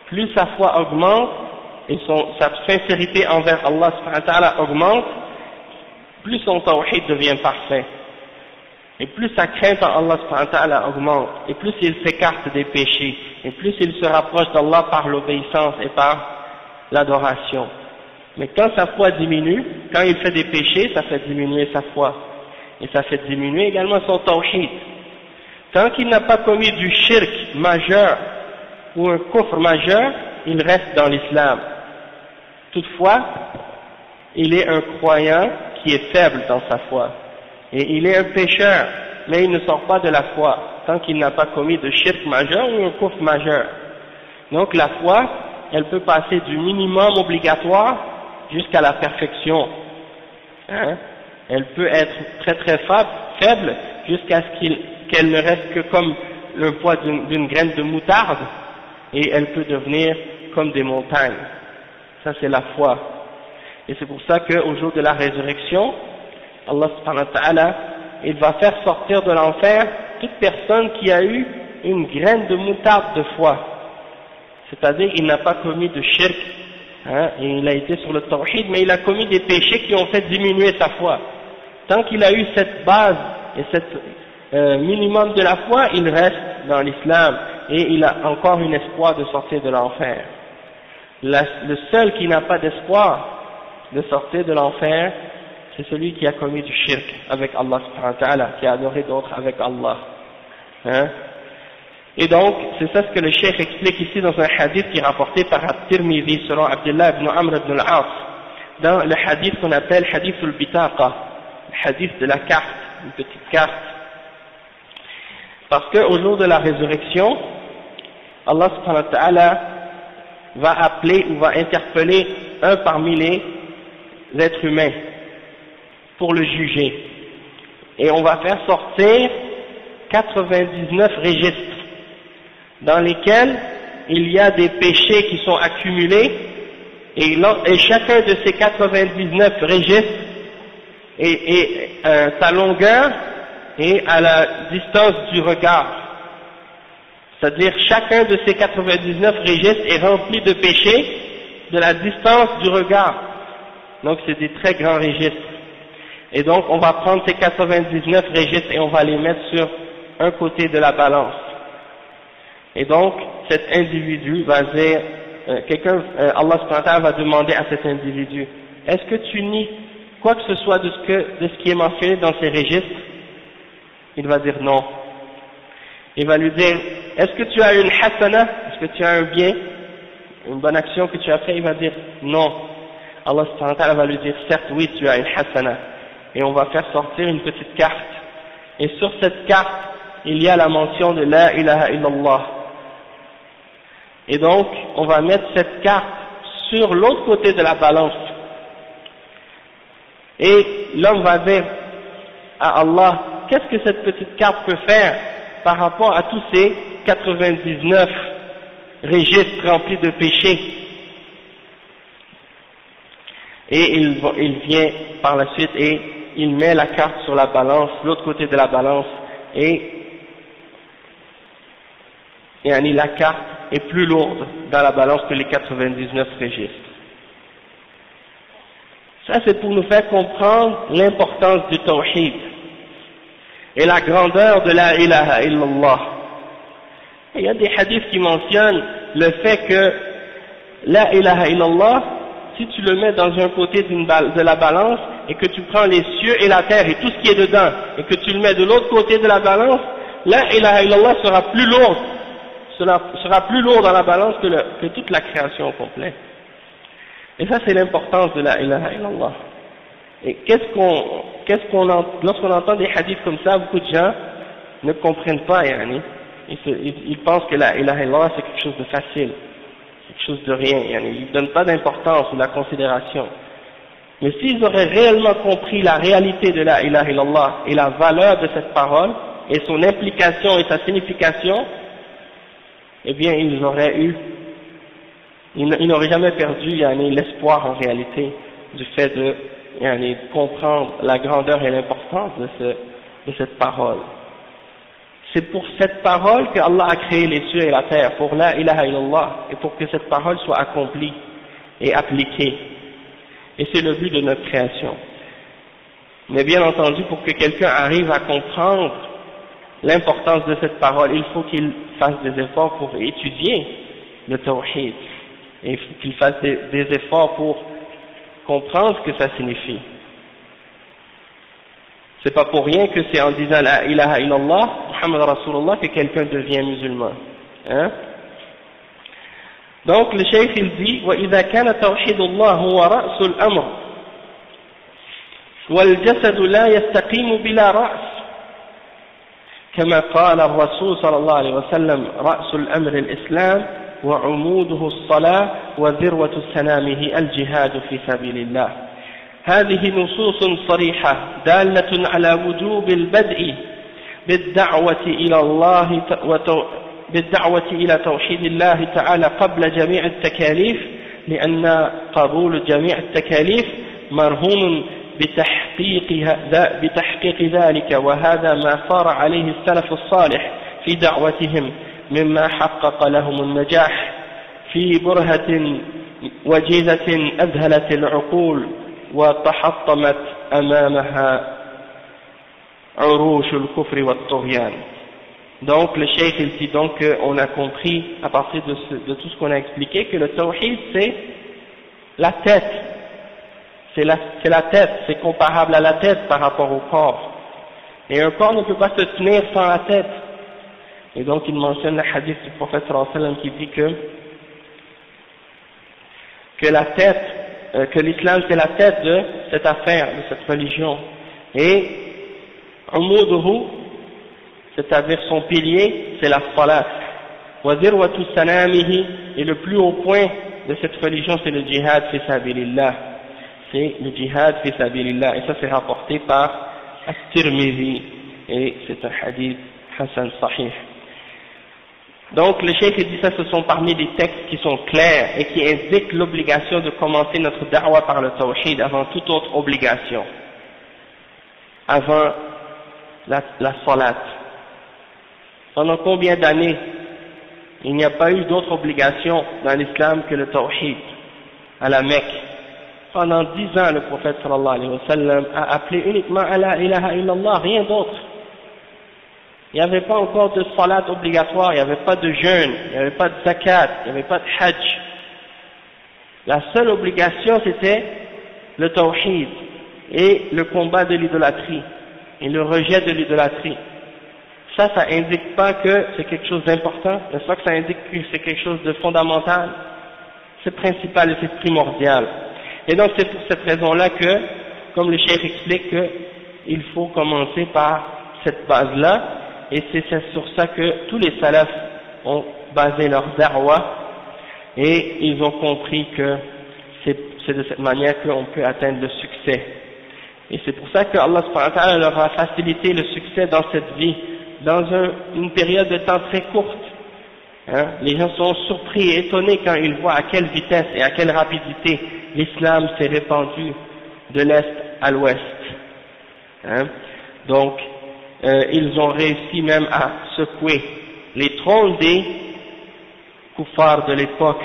plus sa foi augmente et sa sincérité envers Allah subhanahu wa ta'ala augmente, plus son tawhid devient parfait. Et plus sa crainte en Allah subhanahu wa ta'ala augmente, et plus il s'écarte des péchés, et plus il se rapproche d'Allah par l'obéissance et par l'adoration. Mais quand sa foi diminue, quand il fait des péchés, ça fait diminuer sa foi. Et ça fait diminuer également son tawhid. Tant qu'il n'a pas commis du shirk majeur ou un kufr majeur, il reste dans l'islam. Toutefois, il est un croyant qui est faible dans sa foi. Et il est un pécheur, mais il ne sort pas de la foi, tant qu'il n'a pas commis de shirk majeur ou un kufr majeur. Donc la foi, elle peut passer du minimum obligatoire jusqu'à la perfection. Elle peut être très très faible jusqu'à ce qu'elle ne reste que comme le poids d'une graine de moutarde, et elle peut devenir comme des montagnes. Ça c'est la foi. Et c'est pour ça qu'au jour de la résurrection, Allah subhanahu wa ta'ala, il va faire sortir de l'enfer toute personne qui a eu une graine de moutarde de foi. C'est-à-dire il n'a pas commis de shirk, et il a été sur le tawhid, mais il a commis des péchés qui ont fait diminuer sa foi. Tant qu'il a eu cette base et cette minimum de la foi, il reste dans l'islam et il a encore un espoir de sortir de l'enfer. Le seul qui n'a pas d'espoir de sortir de l'enfer, c'est celui qui a commis du shirk avec Allah subhanahu wa ta'ala, qui a adoré d'autres avec Allah. Et donc, c'est ça ce que le cheikh explique ici dans un hadith qui est rapporté par At-Tirmidhi selon Abdullah ibn Amr ibn al-As, dans le hadith qu'on appelle hadith al-Bitaqa, le hadith de la carte, une petite carte. Parce qu'au jour de la résurrection, Allah subhanahu wa ta'ala va appeler ou va interpeller un parmi les êtres humains pour le juger. Et on va faire sortir 99 registres dans lesquels il y a des péchés qui sont accumulés et chacun de ces 99 registres et sa longueur est à la distance du regard. C'est-à-dire chacun de ces 99 registres est rempli de péchés de la distance du regard. Donc c'est des très grands registres. Et donc on va prendre ces 99 registres et on va les mettre sur un côté de la balance. Et donc cet individu va dire, Allah subhanahu wa ta'ala va demander à cet individu, est-ce que tu nies quoi que ce soit de ce qui est mentionné dans ces registres? Il va dire non. Il va lui dire, est-ce que tu as une hasana, est-ce que tu as un bien, une bonne action que tu as fait? Il va dire non. Allah subhanahu wa ta'ala va lui dire, certes oui, tu as une hasana. Et on va faire sortir une petite carte. Et sur cette carte, il y a la mention de la ilaha illallah. Et donc, on va mettre cette carte sur l'autre côté de la balance. Et l'homme va dire à Allah, qu'est-ce que cette petite carte peut faire par rapport à tous ces 99 registres remplis de péchés? Et il vient par la suite et il met la carte sur la balance, l'autre côté de la balance, et la carte est plus lourde dans la balance que les 99 registres. Ça, c'est pour nous faire comprendre l'importance du tawhid et la grandeur de la ilaha illallah. Il y a des hadiths qui mentionnent le fait que la ilaha illallah, si tu le mets dans un côté de la balance et que tu prends les cieux et la terre et tout ce qui est dedans et que tu le mets de l'autre côté de la balance, la ilaha illallah sera plus lourde, sera plus lourde dans la balance que toute la création complète. Et ça, c'est l'importance de la ilaha illallah. Et lorsqu'on entend des hadiths comme ça, beaucoup de gens ne comprennent pas, ils pensent que la ilaha illallah c'est quelque chose de facile, quelque chose de rien, ils ne donnent pas d'importance ou de la considération. Mais s'ils auraient réellement compris la réalité de la ilaha illallah et la valeur de cette parole et son implication et sa signification, eh bien ils n'auraient jamais perdu l'espoir en réalité du fait de comprendre la grandeur et l'importance de cette parole. C'est pour cette parole que Allah a créé les cieux et la terre, pour la ilaha illallah, et pour que cette parole soit accomplie et appliquée. Et c'est le but de notre création. Mais bien entendu, pour que quelqu'un arrive à comprendre l'importance de cette parole, il faut qu'il fasse des efforts pour étudier le tawhid. Et il faut qu'il fasse des efforts pour comprendre ce que ça signifie. C'est pas pour rien que c'est en disant la ilaha illallah, Muhammad Rasulullah, que quelqu'un devient musulman. Donc le cheikh il dit وإذا كان توحيد الله هو رأس الأمر والجسد لا يستقيم بلا رأس كما قال الرسول صلى الله عليه وسلم رأس الأمر الإسلام وعموده الصلاة وذروة سنامه الجهاد في سبيل الله. هذه نصوص صريحة دالة على وجوب البدء بالدعوة إلى توحيد الله تعالى قبل جميع التكاليف، لأن قبول جميع التكاليف مرهون بتحقيق ذلك، وهذا ما صار عليه السلف الصالح في دعوتهم مما حقق لهم النجاح في برهة وجيزة أذهلت العقول وتحطمت أمامها عروش الكفر والطغيان. Donc le cheikh il dit donc qu'on a compris à partir de tout ce qu'on a expliqué que le tawhid c'est la tête, c'est la tête, c'est comparable à la tête par rapport au corps, et un corps ne peut pas se tenir sans la tête. Et donc il mentionne le hadith du prophète sallallahu alayhi wa sallam qui dit que la tête, que l'islam c'est la tête de cette affaire, de cette religion, et umuduhu, c'est-à-dire son pilier, c'est la salat. Wa zirwatu sanamihi, et le plus haut point de cette religion c'est le djihad fi sabilillah. C'est le djihad fi sabilillah, et ça c'est rapporté par At-Tirmidhi, et c'est un hadith Hassan Sahih. Donc le cheikh dit ça, ce sont parmi des textes qui sont clairs et qui indiquent l'obligation de commencer notre da'wah par le tawhid avant toute autre obligation, avant la salat. Pendant combien d'années il n'y a pas eu d'autre obligation dans l'islam que le tawhid à la Mecque? Pendant 10 ans le prophète sallallahu alayhi wa sallam a appelé uniquement à la ilaha illallah, rien d'autre. Il n'y avait pas encore de salat obligatoire, il n'y avait pas de jeûne, il n'y avait pas de zakat, il n'y avait pas de hajj. La seule obligation c'était le tawhid et le combat de l'idolâtrie et le rejet de l'idolâtrie. Ça indique pas que c'est quelque chose d'important, n'est-ce pas que ça indique que c'est quelque chose de fondamental? C'est principal et c'est primordial. Et donc c'est pour cette raison-là que, comme le cheikh explique, qu'il faut commencer par cette base-là. Et c'est sur ça que tous les salafs ont basé leur da'wah, et ils ont compris que c'est de cette manière qu'on peut atteindre le succès. Et c'est pour ça que Allah subhanahu wa ta'ala leur a facilité le succès dans cette vie, dans une période de temps très courte. Hein? Les gens sont surpris et étonnés quand ils voient à quelle vitesse et à quelle rapidité l'islam s'est répandu de l'est à l'ouest. Hein? Donc, ils ont réussi même à secouer les trônes des kuffars de l'époque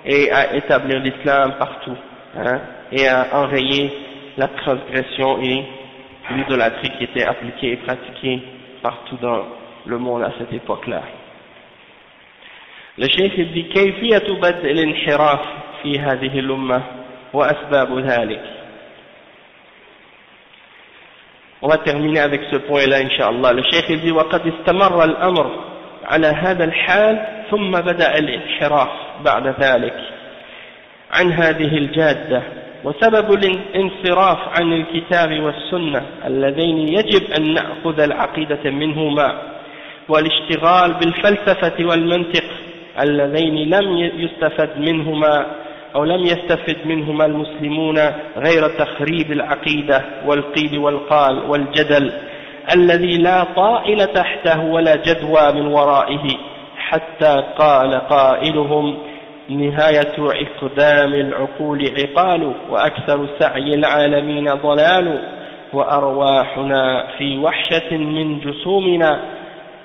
et à établir l'islam partout, hein? Et à enrayer la transgression et l'idolâtrie qui était appliquée et pratiquée partout dans le monde à cette époque-là. Le cheikh dit كيفية بدء الانحراف في هذه الأمة وأسباب ذلك. On va terminer avec ce point-là, Inch'Allah. Le cheikh dit وقد استمر الأمر على هذا الحال ثم بدأ الانحراف بعد ذلك عن هذه الجادة. وسبب الانصراف عن الكتاب والسنة اللذين يجب أن نأخذ العقيدة منهما والاشتغال بالفلسفة والمنطق اللذين لم يستفد منهما أو لم يستفد منهما المسلمون غير تخريب العقيدة والقيل والقال والجدل الذي لا طائل تحته ولا جدوى من ورائه حتى قال قائلهم نهاية إقدام العقول عقال وأكثر سعي العالمين ضلال وأرواحنا في وحشة من جسومنا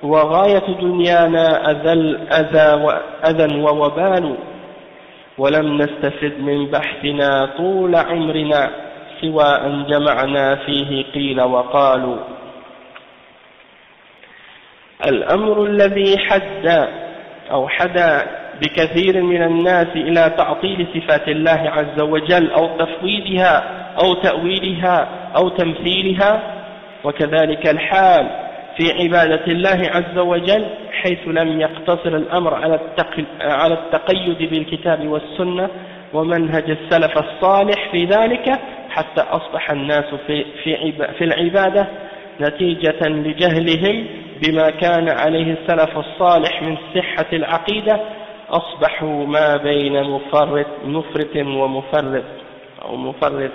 وغاية دنيانا أذى ووبال ولم نستفد من بحثنا طول عمرنا سوى أن جمعنا فيه قيل وقالوا. الأمر الذي حدا بكثير من الناس إلى تعطيل صفات الله عز وجل أو تفويضها أو تأويلها أو تمثيلها وكذلك الحال في عبادة الله عز وجل حيث لم يقتصر الأمر على التقيد بالكتاب والسنة ومنهج السلف الصالح في ذلك حتى أصبح الناس في العبادة نتيجة لجهلهم بما كان عليه السلف الصالح من صحة العقيدة أصبحوا ما بين مفرط ومفرط أو مفرط.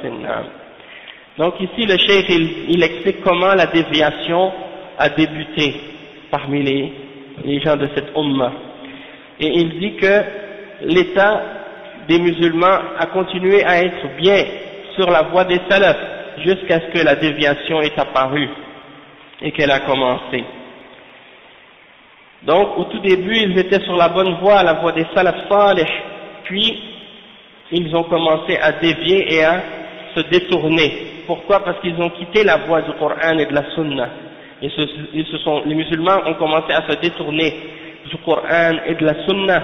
Donc ici le cheikh il explique comment la déviation a débuté parmi les gens de cette umma, et il dit que l'état des musulmans a continué à être bien sur la voie des salafs jusqu'à ce que la déviation est apparue et qu'elle a commencé. Donc au tout début ils étaient sur la bonne voie, la voie des salafs salih, puis ils ont commencé à dévier et à se détourner. Pourquoi? Parce qu'ils ont quitté la voie du Coran et de la Sunna. Les musulmans ont commencé à se détourner du Coran et de la Sunna,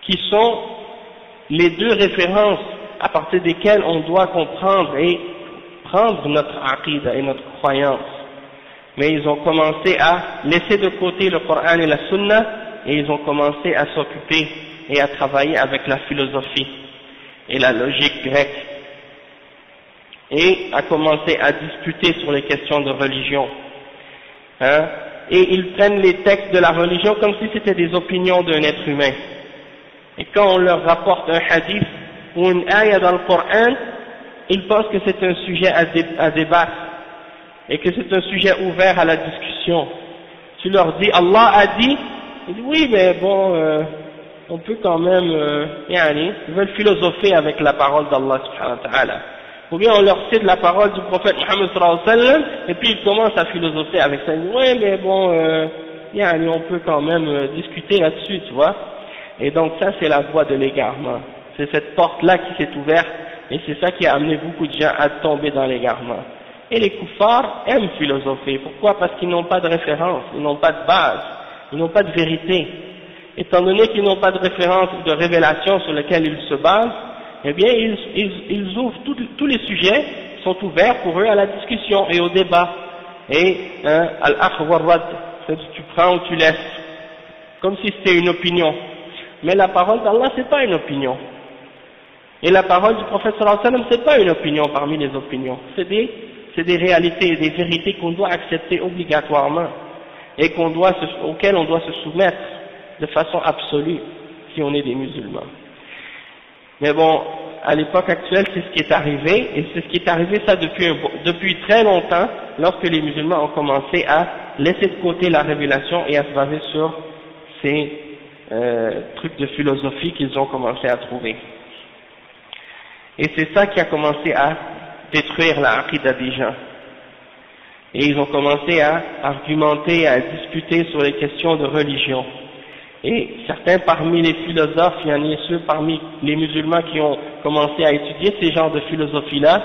qui sont les deux références à partir desquelles on doit comprendre et prendre notre aqidah et notre croyance. Mais ils ont commencé à laisser de côté le Coran et la Sunna, et ils ont commencé à s'occuper et à travailler avec la philosophie et la logique grecque, et à commencer à discuter sur les questions de religion. Hein? Et ils prennent les textes de la religion comme si c'était des opinions d'un être humain. Et quand on leur rapporte un hadith ou une ayah dans le Coran, ils pensent que c'est un sujet à débattre et que c'est un sujet ouvert à la discussion. Tu leur dis Allah a dit, ils disent oui mais bon, on peut quand même, ils veulent philosopher avec la parole d'Allah subhanahu wa ta'ala. Ou bien on leur cite la parole du prophète Muhammad sallallahu alayhi wa sallam, et puis ils commencent à philosopher avec ça. Ils disent, ouais, mais bon, on peut quand même discuter là-dessus, tu vois. Et donc ça, c'est la voie de l'égarement. C'est cette porte-là qui s'est ouverte, et c'est ça qui a amené beaucoup de gens à tomber dans l'égarement. Et les kuffars aiment philosopher. Pourquoi? Parce qu'ils n'ont pas de référence, ils n'ont pas de base, ils n'ont pas de vérité. Étant donné qu'ils n'ont pas de référence ou de révélation sur lesquelles ils se basent, eh bien, ils ouvrent tous les sujets, sont ouverts pour eux à la discussion et au débat. Et al-akh war-rad, tu prends ou tu laisses, comme si c'était une opinion. Mais la parole d'Allah, c'est pas une opinion. Et la parole du prophète sallallahu alayhi wa sallam, c'est pas une opinion parmi les opinions. C'est des réalités, des vérités qu'on doit accepter obligatoirement et auxquelles on doit se soumettre de façon absolue si on est des musulmans. Mais bon, à l'époque actuelle, c'est ce qui est arrivé, et c'est ce qui est arrivé ça depuis très longtemps, lorsque les musulmans ont commencé à laisser de côté la révélation et à se baser sur ces trucs de philosophie qu'ils ont commencé à trouver. Et c'est ça qui a commencé à détruire la aqida des gens. Et ils ont commencé à argumenter, à discuter sur les questions de religion. Et certains parmi les philosophes, il y en a ceux parmi les musulmans qui ont commencé à étudier ces genres de philosophie-là,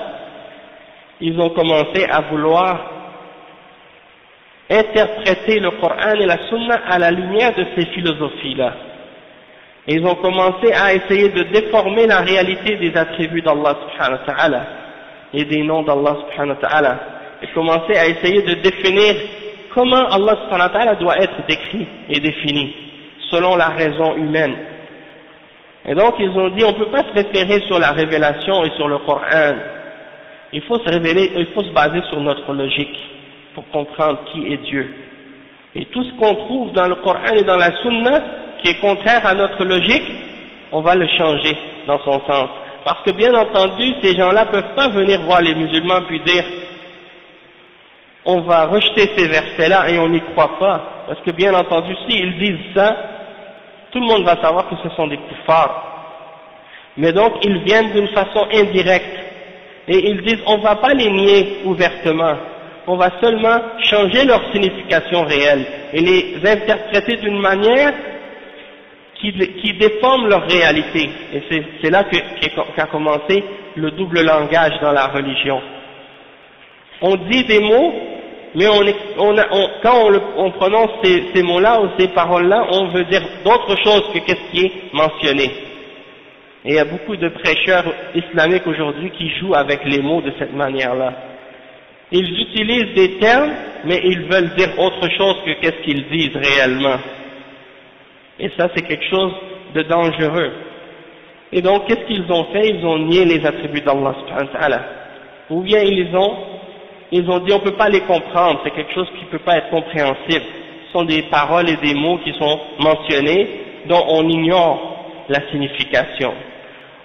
ils ont commencé à vouloir interpréter le Coran et la Sunna à la lumière de ces philosophies-là. Et ils ont commencé à essayer de déformer la réalité des attributs d'Allah subhanahu wa ta'ala et des noms d'Allah subhanahu wa ta'ala. Et commencé à essayer de définir comment Allah subhanahu wa ta'ala doit être décrit et défini selon la raison humaine. Et donc ils ont dit on ne peut pas se référer sur la révélation et sur le Coran. Il faut se baser sur notre logique pour comprendre qui est Dieu. Et tout ce qu'on trouve dans le Coran et dans la Sunna qui est contraire à notre logique, on va le changer dans son sens. Parce que bien entendu, ces gens-là ne peuvent pas venir voir les musulmans puis dire on va rejeter ces versets-là et on n'y croit pas. Parce que bien entendu, s'ils disent ça, tout le monde va savoir que ce sont des kuffars. Mais donc, ils viennent d'une façon indirecte. Et ils disent, on ne va pas les nier ouvertement. On va seulement changer leur signification réelle et les interpréter d'une manière qui déforme leur réalité. Et c'est là qu'a commencé le double langage dans la religion. On dit des mots, mais quand on prononce ces mots-là ou ces paroles-là, on veut dire d'autres choses que qu'est-ce qui est mentionné. Et il y a beaucoup de prêcheurs islamiques aujourd'hui qui jouent avec les mots de cette manière-là. Ils utilisent des termes, mais ils veulent dire autre chose que qu'est-ce qu'ils disent réellement. Et ça, c'est quelque chose de dangereux. Et donc, qu'est-ce qu'ils ont fait? Ils ont nié les attributs d'Allah subhanahu wa ta'ala. Ou bien ils ont dit on ne peut pas les comprendre, c'est quelque chose qui ne peut pas être compréhensible. Ce sont des paroles et des mots qui sont mentionnés, dont on ignore la signification.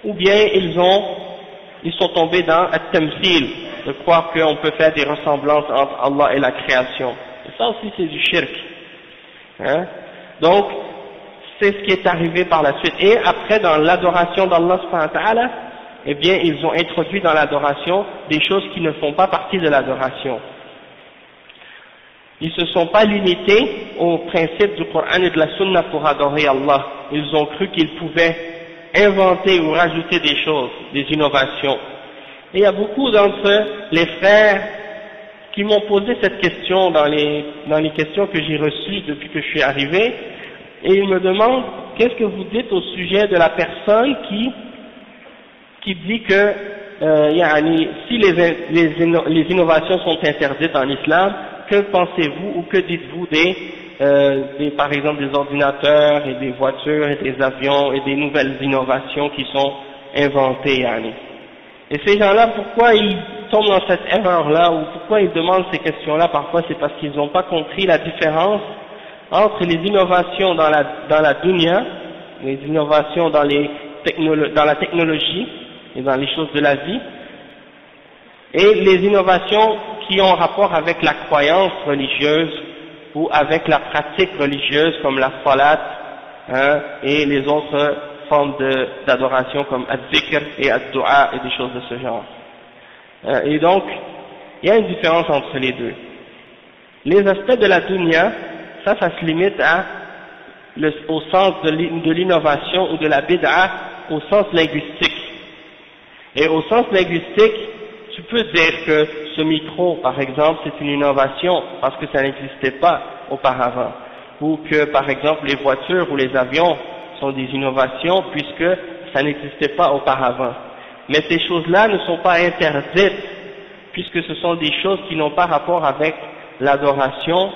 Ou bien ils sont tombés dans at-tamthil, de croire qu'on peut faire des ressemblances entre Allah et la création. Et ça aussi c'est du shirk. Hein? Donc, c'est ce qui est arrivé par la suite. Et après, dans l'adoration d'Allah subhanahu wa ta'ala, eh bien, ils ont introduit dans l'adoration des choses qui ne font pas partie de l'adoration. Ils ne se sont pas limités aux principes du Coran et de la Sunna pour adorer Allah. Ils ont cru qu'ils pouvaient inventer ou rajouter des choses, des innovations. Et il y a beaucoup d'entre les frères qui m'ont posé cette question dans les questions que j'ai reçues depuis que je suis arrivé, et ils me demandent qu'est-ce que vous dites au sujet de la personne qui dit que si les innovations sont interdites en islam, que pensez-vous ou que dites-vous par exemple des ordinateurs et des voitures et des avions et des nouvelles innovations qui sont inventées Et ces gens-là, pourquoi ils tombent dans cette erreur-là ou pourquoi ils demandent ces questions-là parfois, c'est parce qu'ils n'ont pas compris la différence entre les innovations dans la dunya, les innovations dans la technologie et dans les choses de la vie, et les innovations qui ont rapport avec la croyance religieuse ou avec la pratique religieuse comme la salat et les autres formes d'adoration comme ad-dhikr et ad-du'a et des choses de ce genre. Et donc, il y a une différence entre les deux. Les aspects de la dunya, ça se limite au sens de l'innovation ou de la bid'a au sens linguistique. Et au sens linguistique, tu peux dire que ce micro, par exemple, c'est une innovation parce que ça n'existait pas auparavant. Ou que, par exemple, les voitures ou les avions sont des innovations puisque ça n'existait pas auparavant. Mais ces choses-là ne sont pas interdites puisque ce sont des choses qui n'ont pas rapport avec l'adoration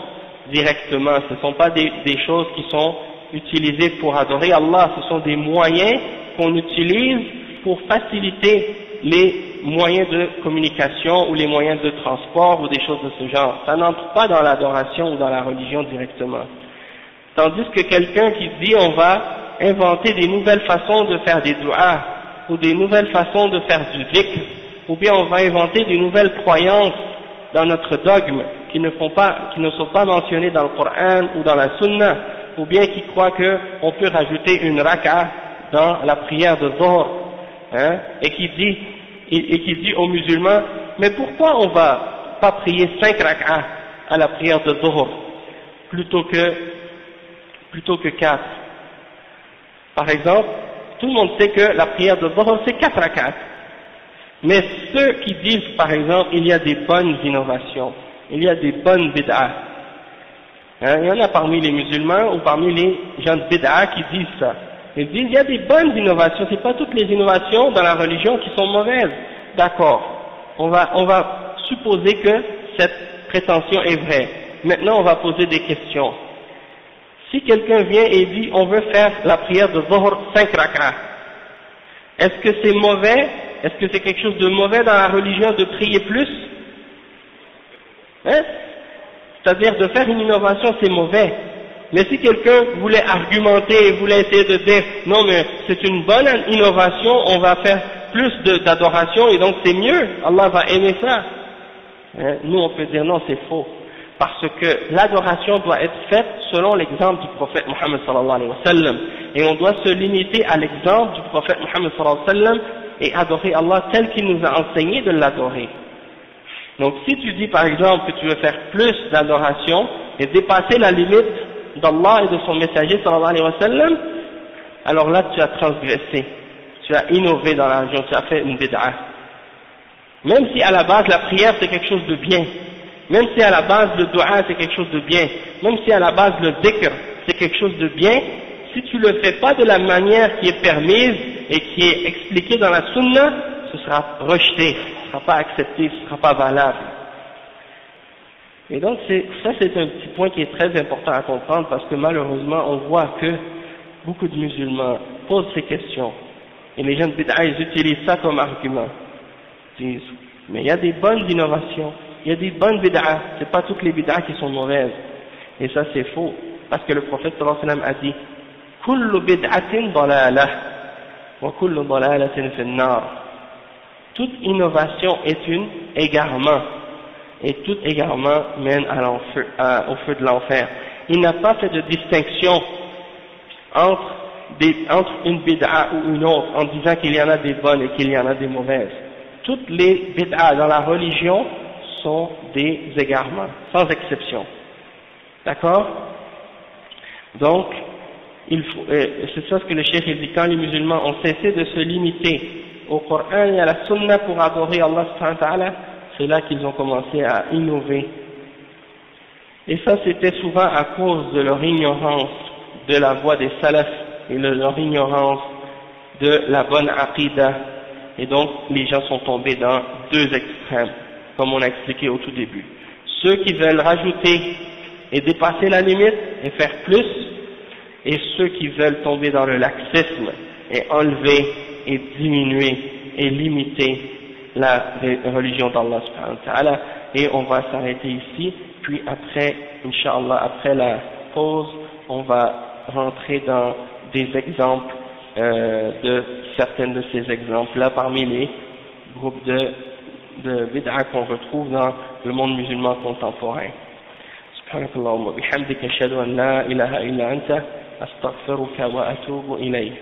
directement. Ce ne sont pas des choses qui sont utilisées pour adorer Allah, ce sont des moyens qu'on utilise pour faciliter les moyens de communication ou les moyens de transport ou des choses de ce genre. Ça n'entre pas dans l'adoration ou dans la religion directement. Tandis que quelqu'un qui dit on va inventer des nouvelles façons de faire des du'as ou des nouvelles façons de faire du dhikr, ou bien on va inventer des nouvelles croyances dans notre dogme qui ne sont pas mentionnées dans le Coran ou dans la Sunna, ou bien qui croient qu'on peut rajouter une raka dans la prière de Dhuhr, hein, et qui dit aux musulmans, mais pourquoi on va pas prier 5 rak'ah à la prière de Dhuhr plutôt que 4? Par exemple, tout le monde sait que la prière de Dhuhr c'est 4 rak'ah. Mais ceux qui disent, par exemple, il y a des bonnes innovations, il y a des bonnes bid'ah, hein, il y en a parmi les musulmans ou parmi les gens de bid'ah qui disent ça. Ils disent, il y a des bonnes innovations, c'est pas toutes les innovations dans la religion qui sont mauvaises. D'accord, on va supposer que cette prétention est vraie. Maintenant, on va poser des questions. Si quelqu'un vient et dit, on veut faire la prière de Dhuhr 5 rak'ah, est-ce que c'est mauvais? Est-ce que c'est quelque chose de mauvais dans la religion de prier plus? Hein? C'est-à-dire de faire une innovation, c'est mauvais. Mais si quelqu'un voulait argumenter et voulait essayer de dire non mais c'est une bonne innovation, on va faire plus d'adoration et donc c'est mieux, Allah va aimer ça. Hein? Nous on peut dire non, c'est faux. Parce que l'adoration doit être faite selon l'exemple du prophète Mohammed sallallahu alayhi wa sallam. Et on doit se limiter à l'exemple du prophète Mohammed sallallahu alayhi wa sallam et adorer Allah tel qu'il nous a enseigné de l'adorer. Donc si tu dis par exemple que tu veux faire plus d'adoration et dépasser la limite d'Allah et de son messager sallallahu alayhi wa sallam, alors là tu as transgressé, tu as innové dans la religion, tu as fait une bid'ah. Même si à la base la prière c'est quelque chose de bien, même si à la base le dua c'est quelque chose de bien, même si à la base le dhikr c'est quelque chose de bien, si tu le fais pas de la manière qui est permise et qui est expliquée dans la sunna, ce sera rejeté, ce sera pas accepté, ce sera pas valable. Et donc ça c'est un petit point qui est très important à comprendre parce que malheureusement on voit que beaucoup de musulmans posent ces questions et les gens de bid'a ils utilisent ça comme argument. Ils disent mais il y a des bonnes innovations, il y a des bonnes bid'a, c'est pas toutes les bid'a qui sont mauvaises. Et ça c'est faux parce que le prophète sallallahu alayhi wa sallam a dit kullu bid'atin dalalah wa kullu dalalatin fi an-nar. Toute innovation est un égarement. Et tout égarement mène au feu de l'enfer. Il n'a pas fait de distinction entre une bid'a ou une autre en disant qu'il y en a des bonnes et qu'il y en a des mauvaises. Toutes les bid'a dans la religion sont des égarements, sans exception. D'accord? Donc, c'est ça ce que le cheikh dit, quand les musulmans ont cessé de se limiter au Coran et à la Sunna pour adorer Allah subhanahu wa ta'ala, c'est là qu'ils ont commencé à innover. Et ça c'était souvent à cause de leur ignorance de la voie des salafs et de leur ignorance de la bonne aqidah. Et donc les gens sont tombés dans deux extrêmes, comme on a expliqué au tout début. Ceux qui veulent rajouter et dépasser la limite et faire plus, et ceux qui veulent tomber dans le laxisme et enlever et diminuer et limiter la religion d'Allah subhanahu wa ta'ala. Et on va s'arrêter ici, puis après, Inch'Allah, après la pause, on va rentrer dans des exemples de certains de ces exemples-là parmi les groupes de bid'a qu'on retrouve dans le monde musulman contemporain. Subhanakallahumma bihamdika ashhadu an la ilaha illa anta astaghfiruka wa atubu ilayk.